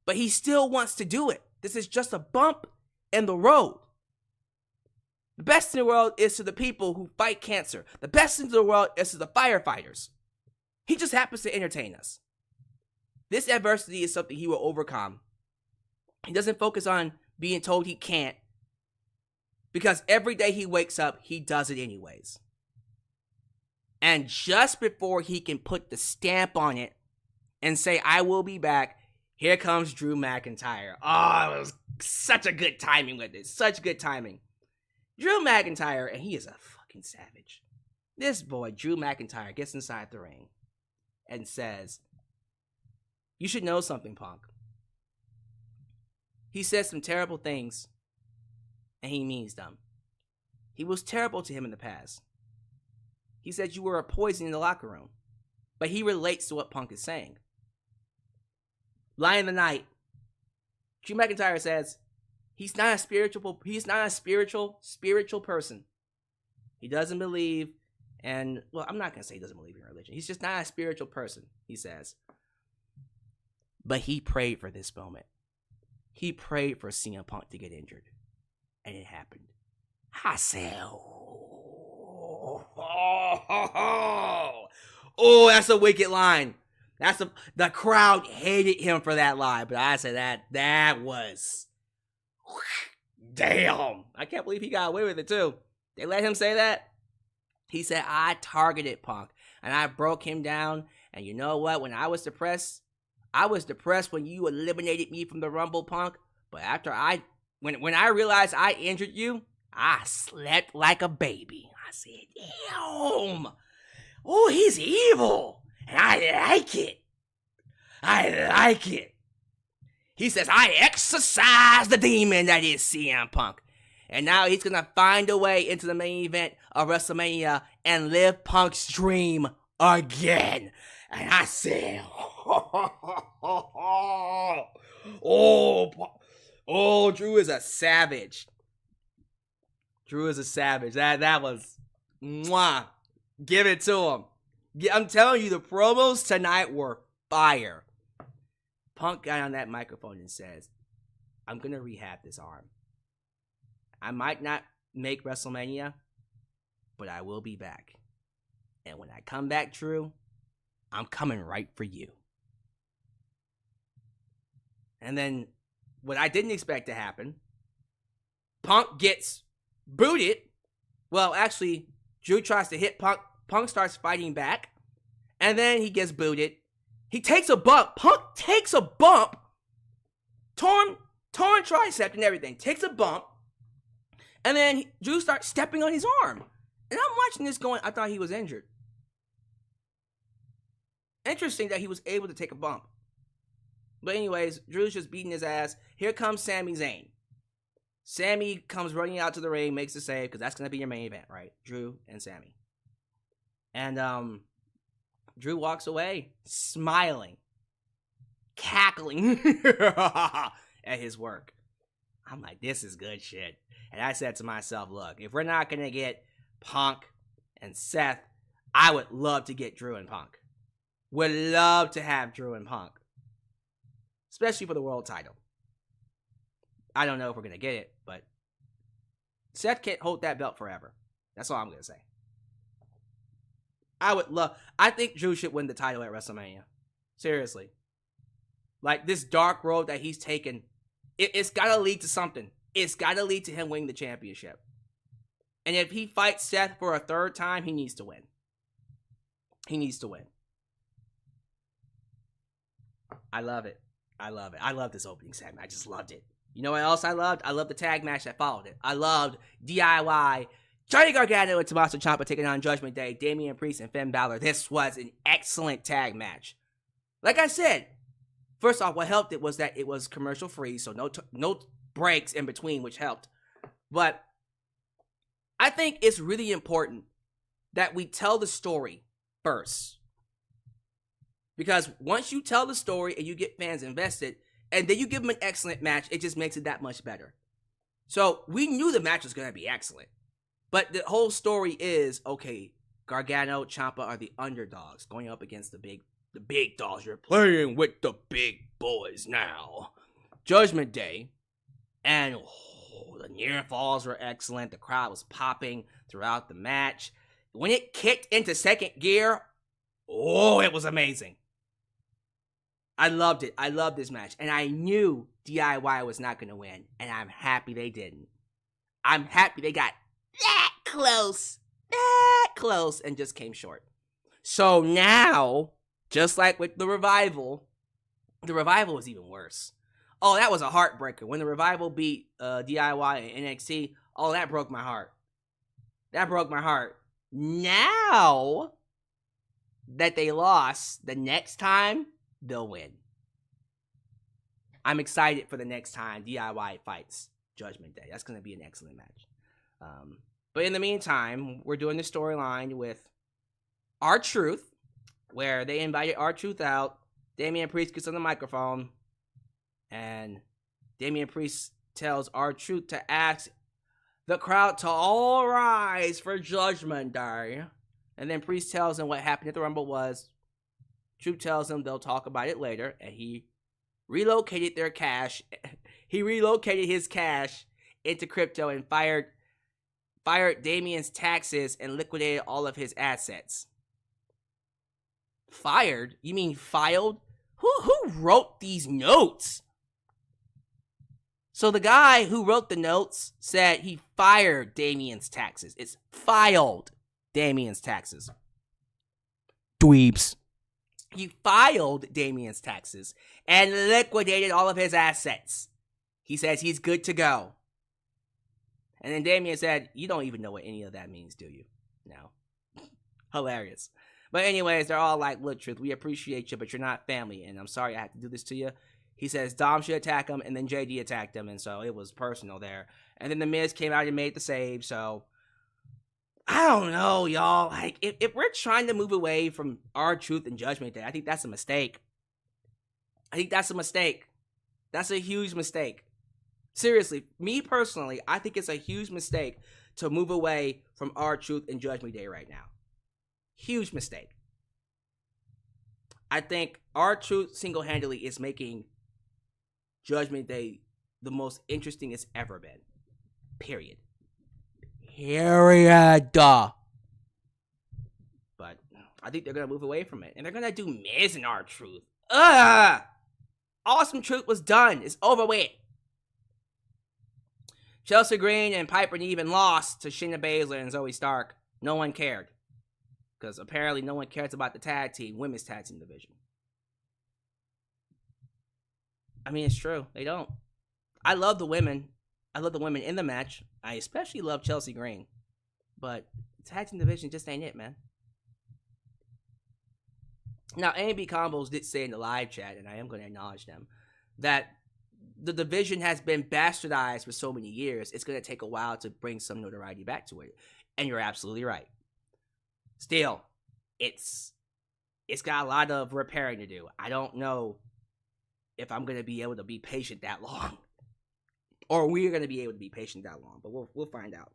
But he still wants to do it. This is just a bump in the road. The best in the world is to the people who fight cancer. The best in the world is to the firefighters. He just happens to entertain us. This adversity is something he will overcome. He doesn't focus on being told he can't, because every day he wakes up, he does it anyways. And just before he can put the stamp on it and say, I will be back, here comes Drew McIntyre. Oh, it was such a good timing with this. Such good timing. Drew McIntyre, and he is a fucking savage. This boy, Drew McIntyre, gets inside the ring and says, you should know something, Punk. He says some terrible things, and he means them. He was terrible to him in the past. He said you were a poison in the locker room. But he relates to what Punk is saying. Lion of the Night. Drew McIntyre says he's not a spiritual person. He doesn't believe, and well, I'm not gonna say he doesn't believe in religion. He's just not a spiritual person, he says. But he prayed for this moment. He prayed for CM Punk to get injured. And it happened. I said, oh, that's a wicked line. The crowd hated him for that line, but I said that was damn. I can't believe he got away with it too. They let him say that. He said, I targeted Punk and I broke him down. And you know what? When I was depressed when you eliminated me from the Rumble, Punk. But after when I realized I injured you, I slept like a baby. I said, damn. Oh, he's evil. And I like it. He says, I exorcise the demon that is CM Punk. And now he's going to find a way into the main event of WrestleMania and live Punk's dream again. And I said, oh, Drew is a savage. That was Mwah. Give it to him. I'm telling you, the promos tonight were fire. Punk got on that microphone and says, I'm going to rehab this arm. I might not make WrestleMania, but I will be back. And when I come back, Drew, I'm coming right for you. And then what I didn't expect to happen, Punk gets booted. Well, actually, Drew tries to hit Punk. Punk starts fighting back. And then he gets booted. He takes a bump. Punk takes a bump. Torn tricep and everything. Takes a bump. And then Drew starts stepping on his arm. And I'm watching this going, I thought he was injured. Interesting that he was able to take a bump. But anyways, Drew's just beating his ass. Here comes Sami Zayn. Sami comes running out to the ring, makes the save, because that's going to be your main event, right? Drew and Sami. And Drew walks away, smiling, cackling at his work. I'm like, this is good shit. And I said to myself, look, if we're not going to get Punk and Seth, I would love to get Drew and Punk. Would love to have Drew and Punk. Especially for the world title. I don't know if we're going to get it, but Seth can't hold that belt forever. That's all I'm going to say. I think Drew should win the title at WrestleMania. Seriously. Like, this dark road that he's taken, it's got to lead to something. It's got to lead to him winning the championship. And if he fights Seth for a third time, he needs to win. He needs to win. I love it. I love it. I love this opening segment. I just loved it. You know what else I loved? I loved the tag match that followed it. I loved DIY. Johnny Gargano and Tommaso Ciampa taking on Judgment Day, Damian Priest and Finn Balor. This was an excellent tag match. Like I said, first off, what helped it was that it was commercial free, so no breaks in between, which helped. But I think it's really important that we tell the story first. Because once you tell the story and you get fans invested, and then you give them an excellent match, it just makes it that much better. So we knew the match was going to be excellent. But the whole story is, okay, Gargano, Ciampa are the underdogs going up against the big dogs. You're playing with the big boys now. Judgment Day. And the near falls were excellent. The crowd was popping throughout the match. When it kicked into second gear, it was amazing. I loved it. I loved this match. And I knew DIY was not going to win. And I'm happy they didn't. I'm happy they got that close, and just came short. So now, just like with the Revival was even worse. Oh, that was a heartbreaker. When the Revival beat DIY and NXT, that broke my heart. That broke my heart. Now that they lost, the next time, they'll win. I'm excited for the next time DIY fights Judgment Day. That's going to be an excellent match. But in the meantime, we're doing the storyline with R-Truth, where they invited R-Truth out. Damian Priest gets on the microphone, and Damian Priest tells R-Truth to ask the crowd to all rise for Judgment Day. And then Priest tells him what happened at the Rumble was. Truth tells him they'll talk about it later, and he relocated their cash. He relocated his cash into crypto and fired Damian's taxes and liquidated all of his assets. Fired? You mean filed? Who wrote these notes? So the guy who wrote the notes said he fired Damian's taxes. It's filed Damian's taxes. Dweebs. He filed Damian's taxes and liquidated all of his assets. He says he's good to go. And then Damian said, you don't even know what any of that means, do you? No. Hilarious. But anyways, they're all like, look, Truth, we appreciate you, but you're not family. And I'm sorry I had to do this to you. He says Dom should attack him, and then JD attacked him. And so it was personal there. And then The Miz came out and made the save. So I don't know, y'all. Like, if we're trying to move away from R-Truth and Judgment Day, I think that's a mistake. That's a huge mistake. Seriously, me personally, I think it's a huge mistake to move away from R-Truth and Judgment Day right now. Huge mistake. I think R-Truth single-handedly is making Judgment Day the most interesting it's ever been. Period. But I think they're going to move away from it. And they're going to do Miz and R-Truth. Awesome Truth was done. It's over with. Chelsea Green and Piper even lost to Shayna Baszler and Zoe Stark. No one cared. Because apparently no one cares about the women's tag team division. I mean, it's true. They don't. I love the women. I love the women in the match. I especially love Chelsea Green. But the tag team division just ain't it, man. Now, A&B Combos did say in the live chat, and I am going to acknowledge them, that the division has been bastardized for so many years, it's going to take a while to bring some notoriety back to it. And you're absolutely right. Still, it's got a lot of repairing to do. I don't know if I'm going to be able to be patient that long. Or we're going to be able to be patient that long. But we'll find out.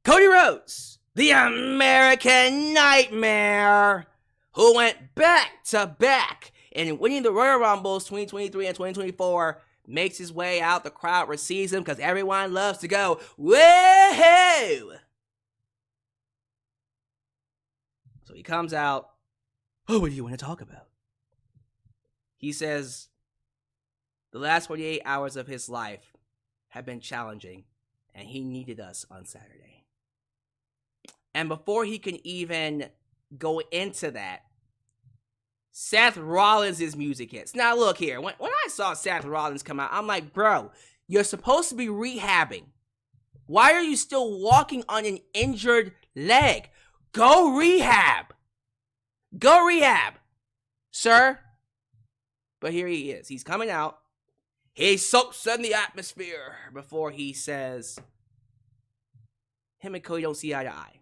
Cody Rhodes, the American Nightmare, who went back-to-back and winning the Royal Rumbles 2023 and 2024, makes his way out. The crowd receives him because everyone loves to go, whoa! So he comes out. Oh, what do you want to talk about? He says the last 48 hours of his life have been challenging, and he needed us on Saturday. And before he can even go into that, Seth Rollins' music hits. Now look here, when I saw Seth Rollins come out, I'm like, bro, you're supposed to be rehabbing. Why are you still walking on an injured leg? Go rehab. Go rehab, sir. But here he is. He's coming out. He soaks in the atmosphere before he says him and Cody don't see eye to eye.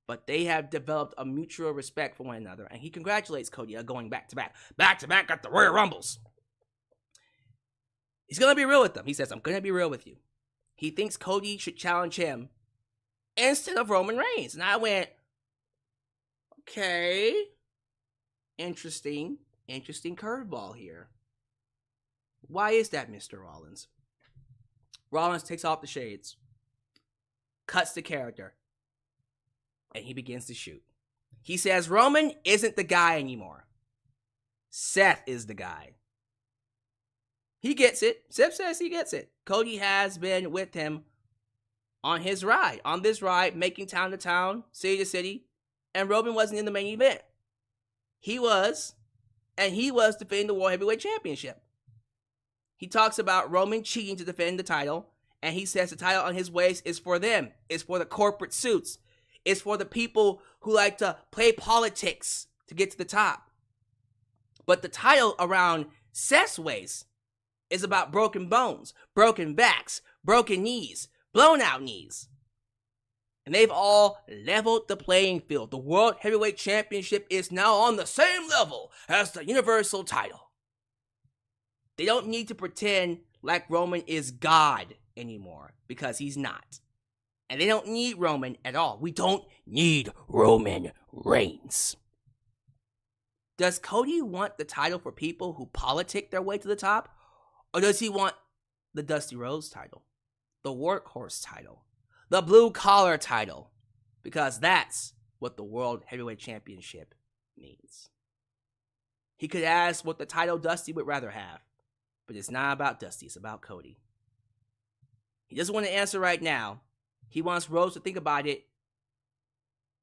But they have developed a mutual respect for one another. And he congratulates Cody on going back-to-back. Back-to-back at the Royal Rumbles. He's going to be real with them. He says, I'm going to be real with you. He thinks Cody should challenge him instead of Roman Reigns. And I went, okay. Interesting curveball here. Why is that, Mr. Rollins? Rollins takes off the shades. Cuts the character. And he begins to shoot. He says Roman isn't the guy anymore. Seth is the guy. He gets it. Seth says he gets it. Cody has been with him on his ride. On this ride, making town to town, city to city. And Roman wasn't in the main event. He was. And he was defending the World Heavyweight Championship. He talks about Roman cheating to defend the title. And he says the title on his waist is for them. It's for the corporate suits. It's for the people who like to play politics to get to the top. But the title around Seth's waist is about broken bones, broken backs, broken knees, blown out knees. And they've all leveled the playing field. The World Heavyweight Championship is now on the same level as the Universal title. They don't need to pretend like Roman is God anymore, because he's not. And they don't need Roman at all. We don't need Roman Reigns. Does Cody want the title for people who politic their way to the top? Or does he want the Dusty Rhodes title? The Workhorse title? The Blue Collar title? Because that's what the World Heavyweight Championship means. He could ask what the title Dusty would rather have. But it's not about Dusty, it's about Cody. He doesn't want to answer right now. He wants Rhodes to think about it,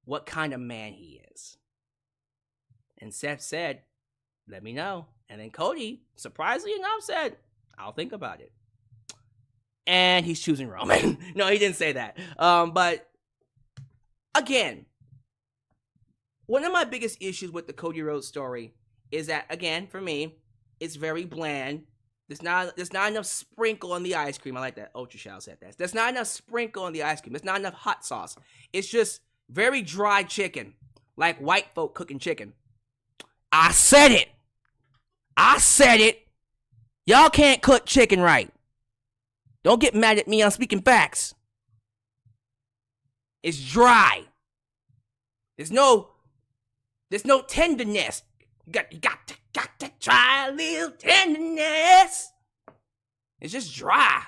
what kind of man he is. And Seth said, let me know. And then Cody, surprisingly enough, said, I'll think about it. And he's choosing Roman. No, he didn't say that. But, again, one of my biggest issues with the Cody Rhodes story is that, again, for me, it's very bland. There's not enough sprinkle on the ice cream. I like that. Ultra Shao said that. There's not enough sprinkle on the ice cream. There's not enough hot sauce. It's just very dry chicken. Like white folk cooking chicken. I said it. Y'all can't cook chicken right. Don't get mad at me, I'm speaking facts. It's dry. There's no tenderness. You got to try a little tenderness. It's just dry.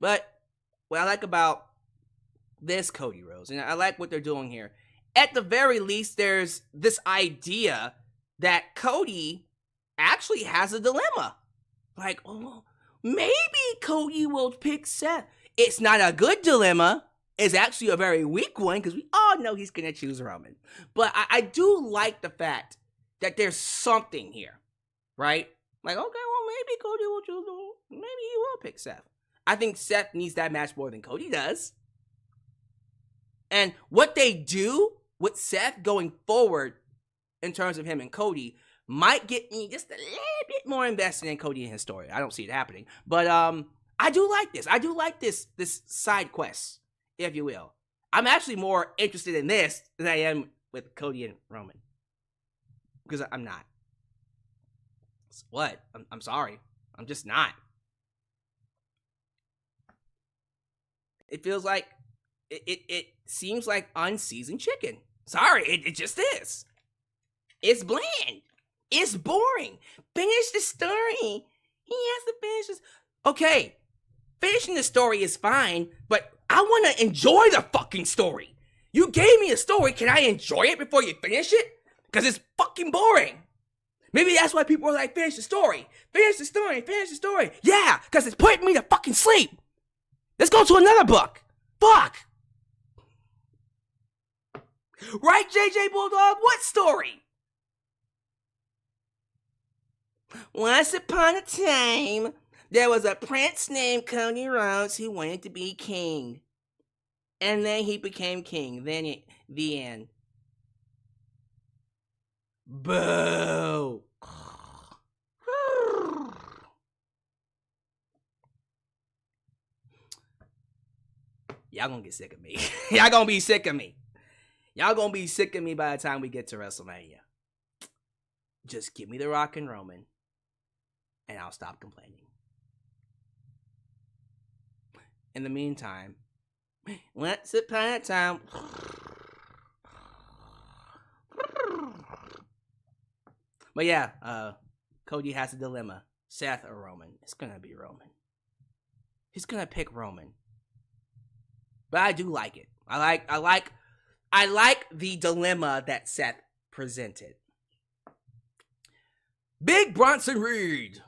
But what I like about this Cody Rhodes, and I like what they're doing here, at the very least, there's this idea that Cody actually has a dilemma. Like, oh, maybe Cody will pick Seth. It's not a good dilemma. It's actually a very weak one because we all know he's going to choose Roman. But I do like the fact that there's something here, right? Like, okay, well, maybe Cody will choose Roman. Maybe he will pick Seth. I think Seth needs that match more than Cody does. And what they do with Seth going forward in terms of him and Cody might get me just a little bit more invested in Cody and his story. I don't see it happening. But I do like this. I do like this side quest, if you will. I'm actually more interested in this than I am with Cody and Roman. Because I'm not. What? I'm sorry. I'm just not. It feels like it seems like unseasoned chicken. Sorry, it just is. It's bland. It's boring. Finish the story. He has to finish this. Okay, finishing the story is fine, but I want to enjoy the fucking story. You gave me a story. Can I enjoy it before you finish it? Because it's fucking boring. Maybe that's why people are like, finish the story. Finish the story. Finish the story. Yeah, because it's putting me to fucking sleep. Let's go to another book. Fuck. Right, JJ Bulldog? What story? Once upon a time, there was a prince named Cody Rhodes who wanted to be king. And then he became king. Then the end. Boo. Y'all gonna get sick of me. Y'all gonna be sick of me. Y'all gonna be sick of me by the time we get to WrestleMania. Just give me The Rock and Roman, and I'll stop complaining. In the meantime, once upon a time. But yeah, Cody has a dilemma. Seth or Roman? It's gonna be Roman. He's gonna pick Roman. But I do like it. I like the dilemma that Seth presented. Big Bronson Reed.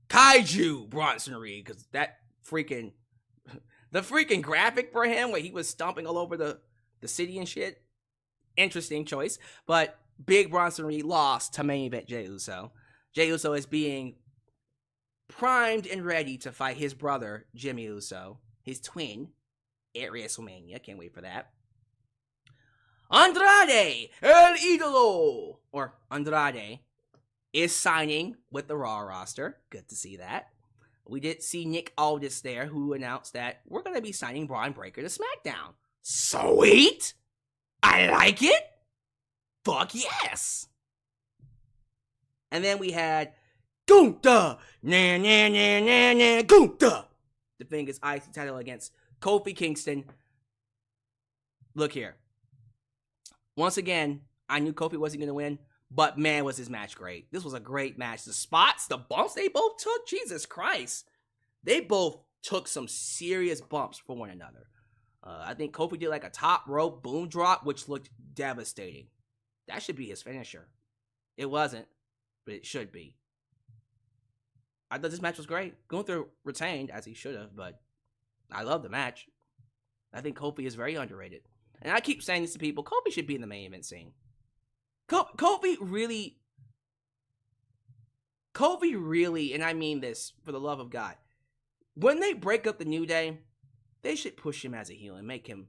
Kaiju Bronson Reed. Because that freaking... The freaking graphic for him where he was stomping all over the city and shit. Interesting choice. But Big Bronson Reed lost to main event Jey Uso. Jey Uso is being primed and ready to fight his brother, Jimmy Uso. His twin. At WrestleMania. Can't wait for that. Andrade El Idolo, or Andrade, is signing with the Raw roster. Good to see that. We did see Nick Aldis there, who announced that we're going to be signing Braun Breaker to SmackDown. Sweet! I like it! Fuck yes! And then we had GUNTHER! GUNTHER! Defending his IC title against Kofi Kingston. Look here. Once again, I knew Kofi wasn't going to win, but man, was his match great. This was a great match. The spots, the bumps they both took, Jesus Christ. They both took some serious bumps for one another. I think Kofi did like a top rope boom drop, which looked devastating. That should be his finisher. It wasn't, but it should be. I thought this match was great. Gunther retained, as he should have, but I love the match. I think Kofi is very underrated. And I keep saying this to people, Kofi should be in the main event scene. Kofi really, and I mean this for the love of God, when they break up the New Day, they should push him as a heel and make him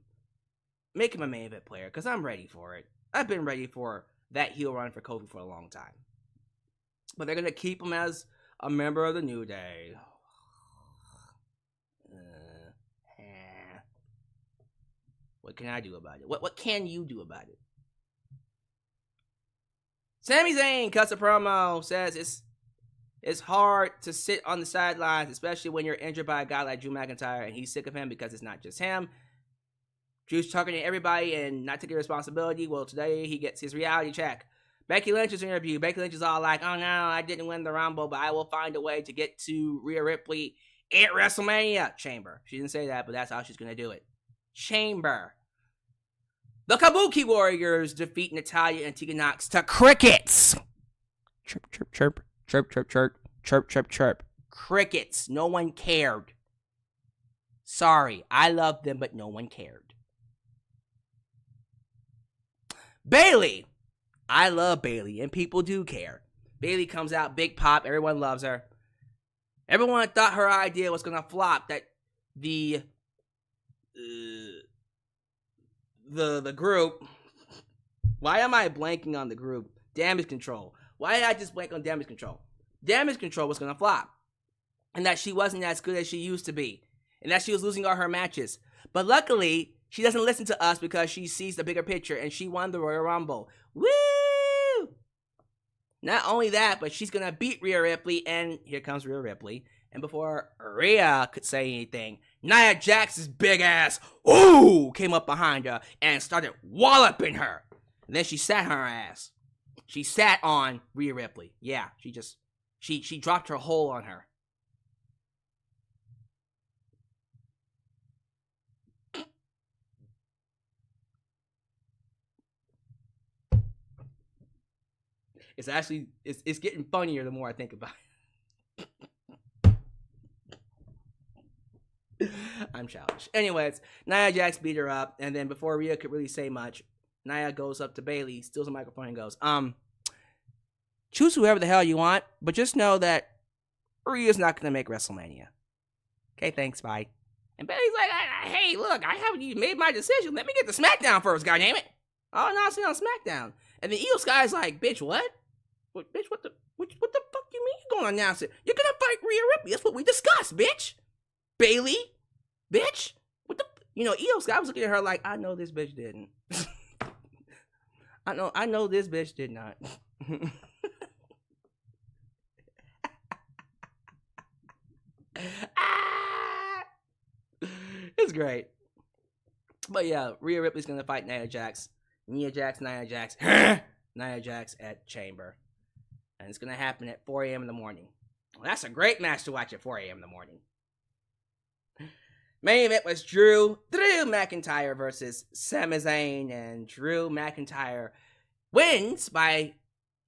a main event player, because I'm ready for it. I've been ready for that heel run for Kofi for a long time. But they're going to keep him as a member of the New Day. What can I do about it? What can you do about it? Sami Zayn cuts a promo, says it's hard to sit on the sidelines, especially when you're injured by a guy like Drew McIntyre, and he's sick of him because it's not just him. Drew's targeting everybody and not taking responsibility. Well, today he gets his reality check. Becky Lynch's interview. Becky Lynch is all like, oh no, I didn't win the Rumble, but I will find a way to get to Rhea Ripley at WrestleMania. Chamber. She didn't say that, but that's how she's going to do it. Chamber. The Kabuki Warriors defeat Natalya and Tegan Nox to crickets. Chirp, chirp, chirp. Chirp, chirp, chirp. Chirp, chirp, chirp. Crickets. No one cared. Sorry, I love them, but no one cared. Bayley. I love Bayley, and people do care. Bayley comes out, big pop, everyone loves her. Everyone thought her idea was going to flop, that the group, why am I blanking on the group? Damage Control. Why did I just blank on Damage Control? Damage Control was going to flop, and that she wasn't as good as she used to be, and that she was losing all her matches. But luckily, she doesn't listen to us because she sees the bigger picture, and she won the Royal Rumble. Woo! Not only that, but she's going to beat Rhea Ripley, and here comes Rhea Ripley. And before Rhea could say anything, Nia Jax's big ass, ooh, came up behind her and started walloping her. And then she sat on her ass. She sat on Rhea Ripley. Yeah, she dropped her hole on her. It's actually, it's getting funnier the more I think about it. I'm childish. Anyways, Nia Jax beat her up, and then before Rhea could really say much, Nia goes up to Bayley, steals the microphone, and goes, choose whoever the hell you want, but just know that Rhea's not going to make WrestleMania. Okay, thanks, bye. And Bayley's like, hey, look, I haven't even made my decision. Let me get to SmackDown first, goddammit. Oh, no, it's on SmackDown. And the Io Sky's like, bitch, what? Bitch, what the fuck you mean you gonna announce it? You're gonna fight Rhea Ripley. That's what we discussed, bitch. Bayley, bitch. What the? Io Sky was looking at her like, I know this bitch didn't. I know this bitch did not. It's great. But yeah, Rhea Ripley's gonna fight Nia Jax. Nia Jax at Chamber. And it's going to happen at 4 a.m. in the morning. Well, that's a great match to watch at 4 a.m. in the morning. Main event was Drew McIntyre versus Sami Zayn. And Drew McIntyre wins by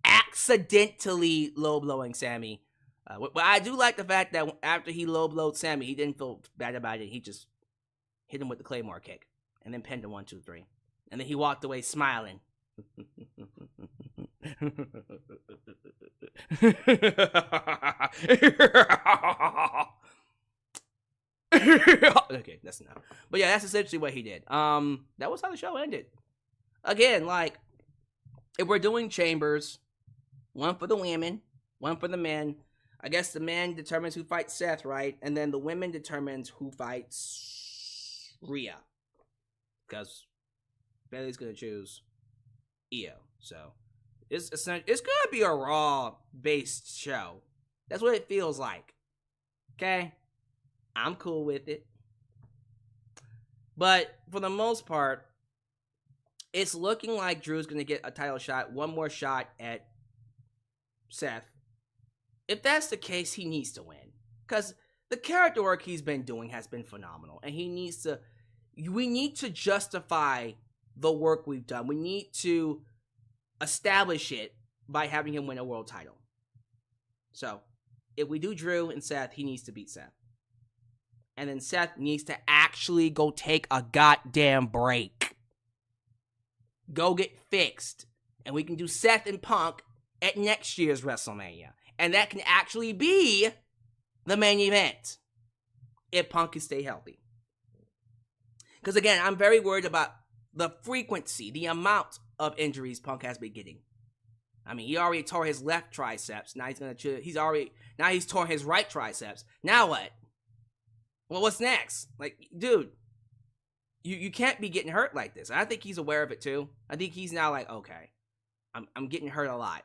accidentally low-blowing Sami. But I do like the fact that after he low-blowed Sami, he didn't feel bad about it. He just hit him with the Claymore kick. And then pinned him 1, 2, 3. And then he walked away smiling. Okay, that's enough. But yeah, that's essentially what he did. That was how the show ended. Again, like, if we're doing chambers, one for the women, one for the men. I guess the men determines who fights Seth, right? And then the women determines who fights Rhea. Because Bayley's gonna choose Io. So it's gonna be a Raw based show. That's what it feels like. Okay? I'm cool with it. But for the most part, it's looking like Drew's gonna get a title shot, one more shot at Seth. If that's the case, he needs to win. Because the character work he's been doing has been phenomenal. And we need to justify the work we've done. We need to establish it by having him win a world title. So, if we do Drew and Seth, he needs to beat Seth. And then Seth needs to actually go take a goddamn break. Go get fixed. And we can do Seth and Punk at next year's WrestleMania. And that can actually be the main event. If Punk can stay healthy. Because again, I'm very worried about the frequency, the amount of injuries Punk has been getting. I mean, he already tore his left triceps. Now he's tore his right triceps. Now what? Well, what's next? Like, dude, you can't be getting hurt like this. I think he's aware of it too. I think he's now like, okay, I'm getting hurt a lot.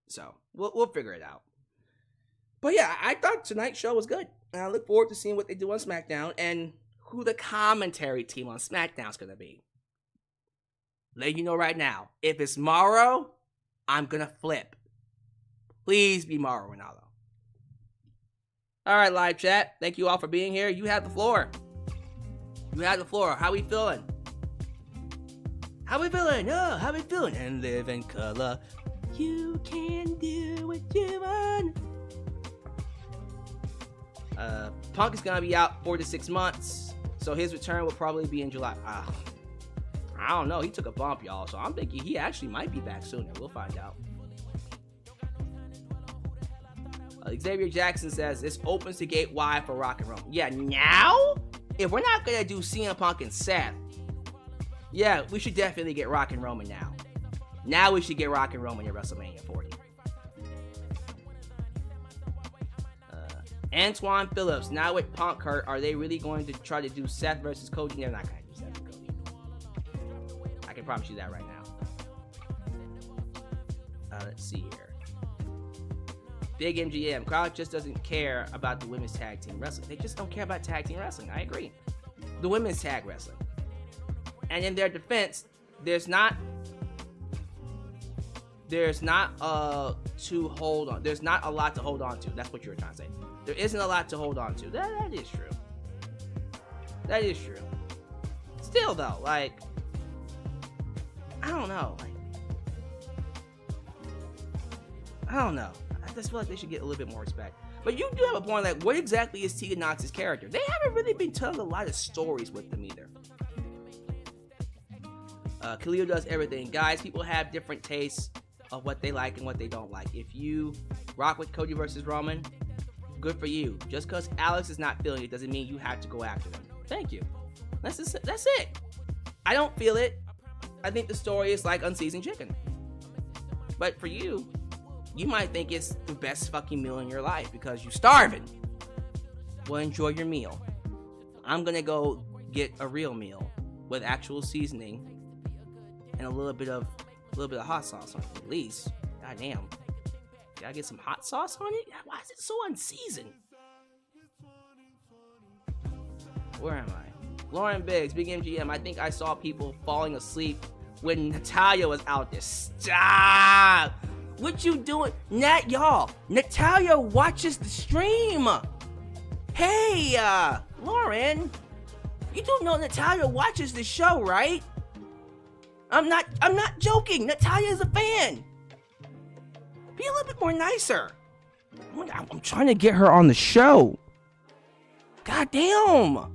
So we'll figure it out. But yeah, I thought tonight's show was good. And I look forward to seeing what they do on SmackDown and who the commentary team on SmackDown is going to be. Let you know right now, if it's Mauro, I'm going to flip. Please be Mauro Ranallo. All right, live chat. Thank you all for being here. You have the floor. You have the floor. How we feeling? How we feeling? Oh, how we feeling? And live in color. You can do what you want. Punk is gonna be out 4 to 6 months, so his return will probably be in July. I don't know. He took a bump, y'all, so I'm thinking he actually might be back sooner. We'll find out. Xavier Jackson says this opens the gate wide for Rock and Roll. Yeah, now if we're not gonna do CM Punk and Seth, yeah, we should definitely get Rock and Roman now. Now we should get Rock and Roman at WrestleMania 40. Antoine Phillips, now with Punk hurt, are they really going to try to do Seth versus Cody? They're not going to do Seth and Cody. I can promise you that right now. Let's see here. Big MGM, crowd just doesn't care about the women's tag team wrestling. They just don't care about tag team wrestling. I agree. The women's tag wrestling. And in their defense, there's not to hold on. There's not a lot to hold on to. That's what you were trying to say. There isn't a lot to hold on to. That is true. That is true. Still though, like, I don't know. I just feel like they should get a little bit more respect. But you do have a point, like, what exactly is Tegan Nox's character? They haven't really been telling a lot of stories with them either. Khalil does everything. Guys, people have different tastes of what they like and what they don't like. If you rock with Cody versus Roman, good for you. Just because Alyx is not feeling it doesn't mean you have to go after them. Thank you. That's it. I don't feel it. I think the story is like unseasoned chicken. But for you, you might think it's the best fucking meal in your life because you're starving. Well, enjoy your meal. I'm gonna go get a real meal with actual seasoning and a little bit of hot sauce on it, at least. Goddamn. Gotta get some hot sauce on it? Why is it so unseasoned? Where am I? Lauren Biggs, Big MGM. I think I saw people falling asleep when Natalya was out there. Stop! What you doing? Y'all, Natalya watches the stream. Hey, Lauren. You do know Natalya watches the show, right? I'm not joking. Natalya is a fan. Be a little bit more nicer. I'm trying to get her on the show. God damn.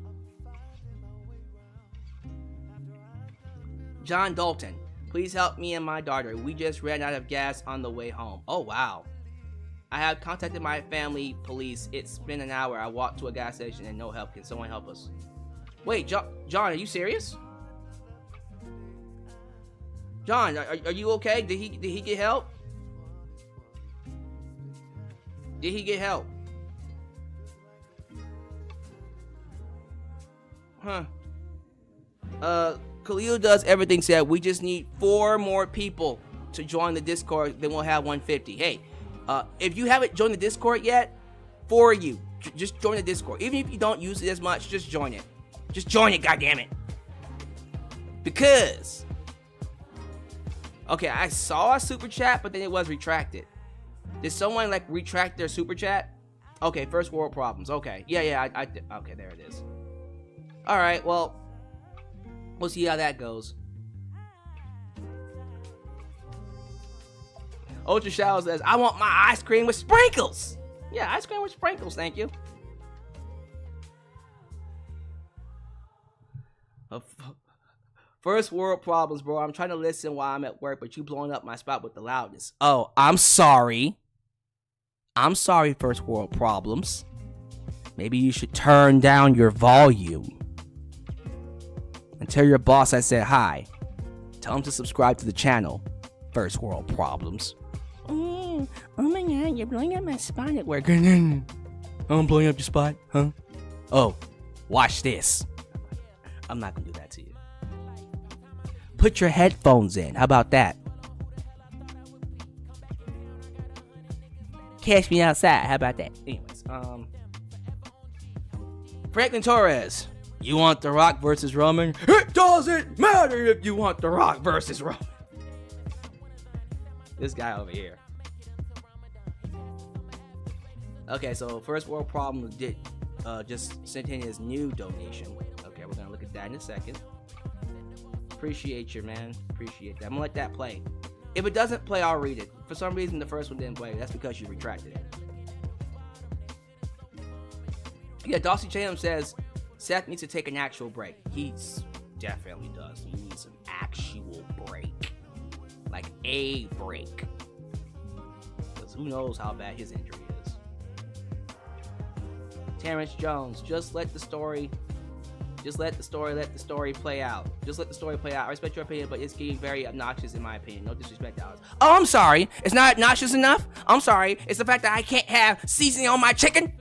John Dalton, please help me and my daughter. We just ran out of gas on the way home. Oh, wow. I have contacted my family police. It's been an hour. I walked to a gas station and no help. Can someone help us? Wait, John, are you serious? John, are you okay? Did he get help? Did he get help? Huh. Khalil does everything said. We just need 4 more people to join the Discord. Then we'll have 150. Hey, if you haven't joined the Discord yet, for you, just join the Discord. Even if you don't use it as much, just join it. Just join it, goddammit. Because, okay, I saw a super chat, but then it was retracted. Did someone like retract their super chat? Okay, first world problems. Okay, yeah, okay, there it is. All right, well, we'll see how that goes. Ultra Shadow says, I want my ice cream with sprinkles. Yeah, ice cream with sprinkles, thank you. First world problems, bro. I'm trying to listen while I'm at work, but you blowing up my spot with the loudness. Oh, I'm sorry. I'm sorry, first world problems. Maybe you should turn down your volume. And tell your boss I said hi. Tell him to subscribe to the channel. First world problems. Oh my god, you're blowing up my spot at work. I'm blowing up your spot, huh? Oh, watch this. I'm not gonna do that to you. Put your headphones in. How about that? Catch me outside. How about that? Anyways, Franklin Torres. You want The Rock versus Roman? It doesn't matter if you want The Rock versus Roman. This guy over here. Okay, so First World Problem did just sent in his new donation. Okay, we're gonna look at that in a second. Appreciate you, man. Appreciate that. I'm gonna let that play. If it doesn't play, I'll read it. For some reason, the first one didn't play. That's because you retracted it. Yeah, Darcy Chatham says Seth needs to take an actual break. He definitely does. He needs an actual break. Like a break. Because who knows how bad his injury is. Terrence Jones, just let the story play out. Just let the story play out. I respect your opinion, but it's getting very obnoxious in my opinion. No disrespect, Alex. Oh, I'm sorry. It's not obnoxious enough? I'm sorry. It's the fact that I can't have seasoning on my chicken?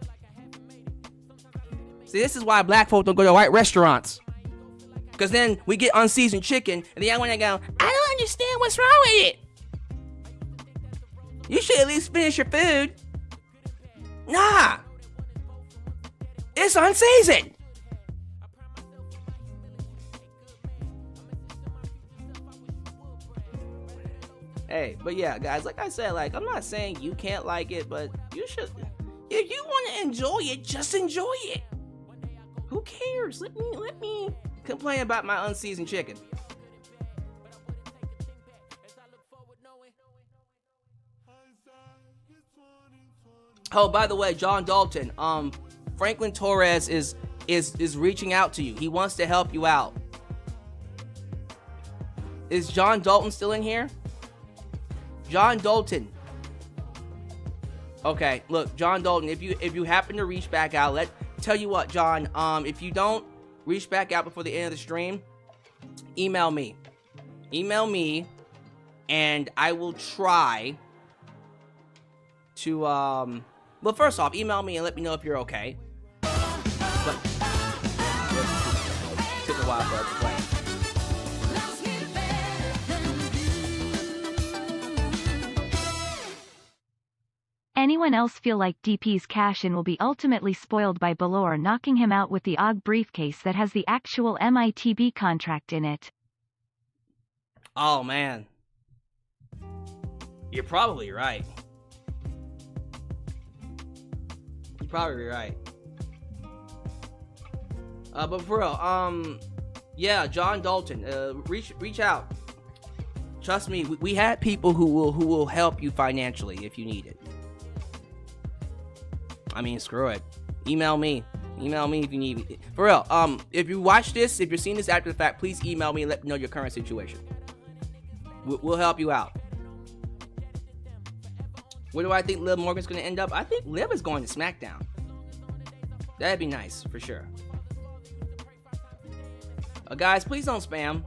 See, this is why black folk don't go to white restaurants. Because then we get unseasoned chicken, and the young one they go, I don't understand what's wrong with it. You should at least finish your food. Nah. It's unseasoned. Hey, but yeah, guys, like I said, like, I'm not saying you can't like it, but you should. If you want to enjoy it, just enjoy it. Who cares? Let me complain about my unseasoned chicken. Oh, by the way, John Dalton, Franklin Torres is reaching out to you. He wants to help you out. Is John Dalton still in here? John Dalton. Okay, look, John Dalton, if you happen to reach back out, tell you what, John, if you don't reach back out before the end of the stream, email me. Email me, and I will try to, well, first off, email me and let me know if you're okay. But, took a while for us to play. Anyone else feel like DP's cash-in will be ultimately spoiled by Balor knocking him out with the OG briefcase that has the actual MITB contract in it? Oh, man. You're probably right. You're probably right. But for real, yeah, John Dalton, reach out. Trust me, we had people who will help you financially if you need it. I mean, screw it. Email me. Email me if you need it. For real, if you watch this, if you're seeing this after the fact, please email me and let me know your current situation. We'll help you out. Where do I think Liv Morgan's going to end up? I think Liv is going to SmackDown. That'd be nice, for sure. Guys, please don't spam.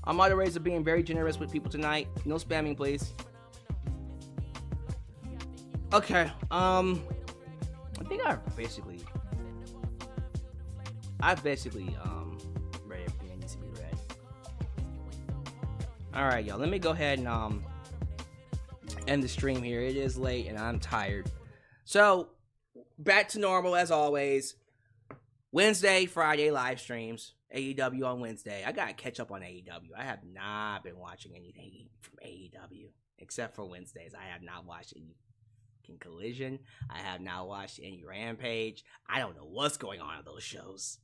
Our moderators are being very generous with people tonight. No spamming, please. Okay, I think I've basically read everything that needs to be read. Alright, y'all, let me go ahead and end the stream here. It is late and I'm tired. So, back to normal as always. Wednesday, Friday live streams. AEW on Wednesday. I gotta catch up on AEW. I have not been watching anything from AEW. Except for Wednesdays. I have not watched any Collision. I have not watched any Rampage. I don't know what's going on those shows.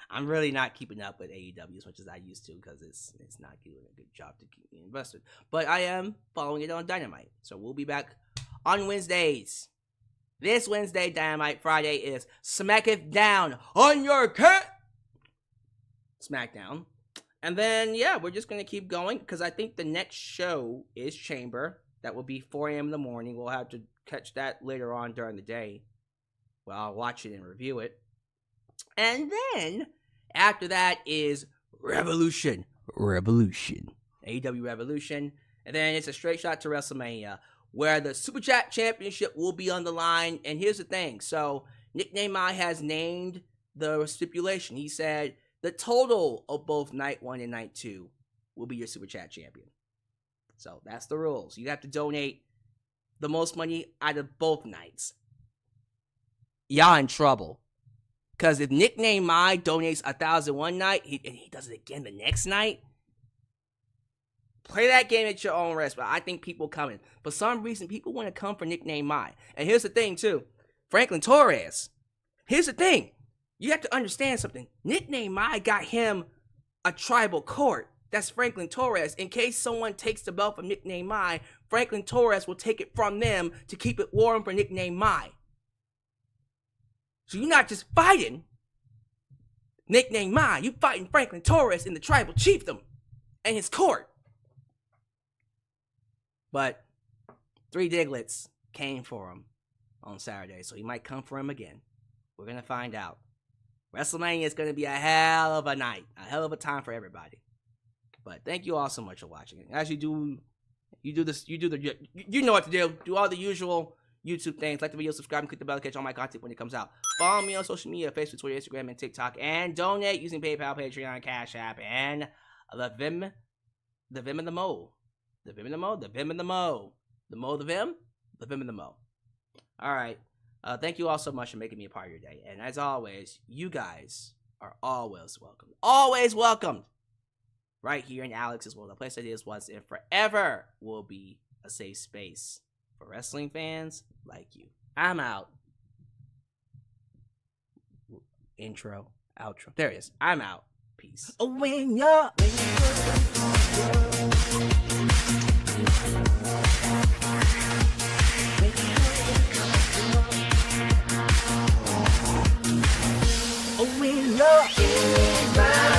I'm really not keeping up with AEW as much as I used to because it's not doing a good job to keep me invested. But I am following it on Dynamite. So we'll be back on Wednesdays. This Wednesday, Dynamite. Friday is Smack It Down on your cat. SmackDown. And then, yeah, we're just going to keep going because I think the next show is Chamber. That will be 4 a.m. in the morning. We'll have to catch that later on during the day. Well, I'll watch it and review it. And then, after that is Revolution. AEW Revolution. And then it's a straight shot to WrestleMania, where the Super Chat Championship will be on the line. And here's the thing. So, Nickname I has named the stipulation. He said the total of both Night 1 and Night 2 will be your Super Chat Champion. So, that's the rules. You have to donate the most money out of both nights, y'all in trouble. Because if Nickname My donates 1,000 one night, and he does it again the next night, play that game at your own risk. But I think people coming. For some reason, people want to come for Nickname My. And here's the thing, too. Franklin Torres. Here's the thing. You have to understand something. Nickname My got him a tribal court. That's Franklin Torres. In case someone takes the belt from Nickname My, Franklin Torres will take it from them to keep it warm for Nickname My. So you're not just fighting Nickname My, you fighting Franklin Torres in the tribal chiefdom and his court. But 3 Diglets came for him on Saturday, so he might come for him again. We're going to find out. WrestleMania is going to be a hell of a night, a hell of a time for everybody. But thank you all so much for watching. As you know what to do. Do all the usual YouTube things. Like the video, subscribe, and click the bell to catch all my content when it comes out. Follow me on social media, Facebook, Twitter, Instagram, and TikTok. And donate using PayPal, Patreon, Cashapp, and the Vim and the Mo. The Vim and the Mo, the Vim and the Mo. The Mo, the Vim and the Mo. Alright. Thank you all so much for making me a part of your day. And as always, you guys are always welcome. Always welcomed. Right here in Alyx's world. A place that is, was, and forever will be a safe space for wrestling fans like you. I'm out. Intro, outro. There it is. I'm out. Peace. When you're in my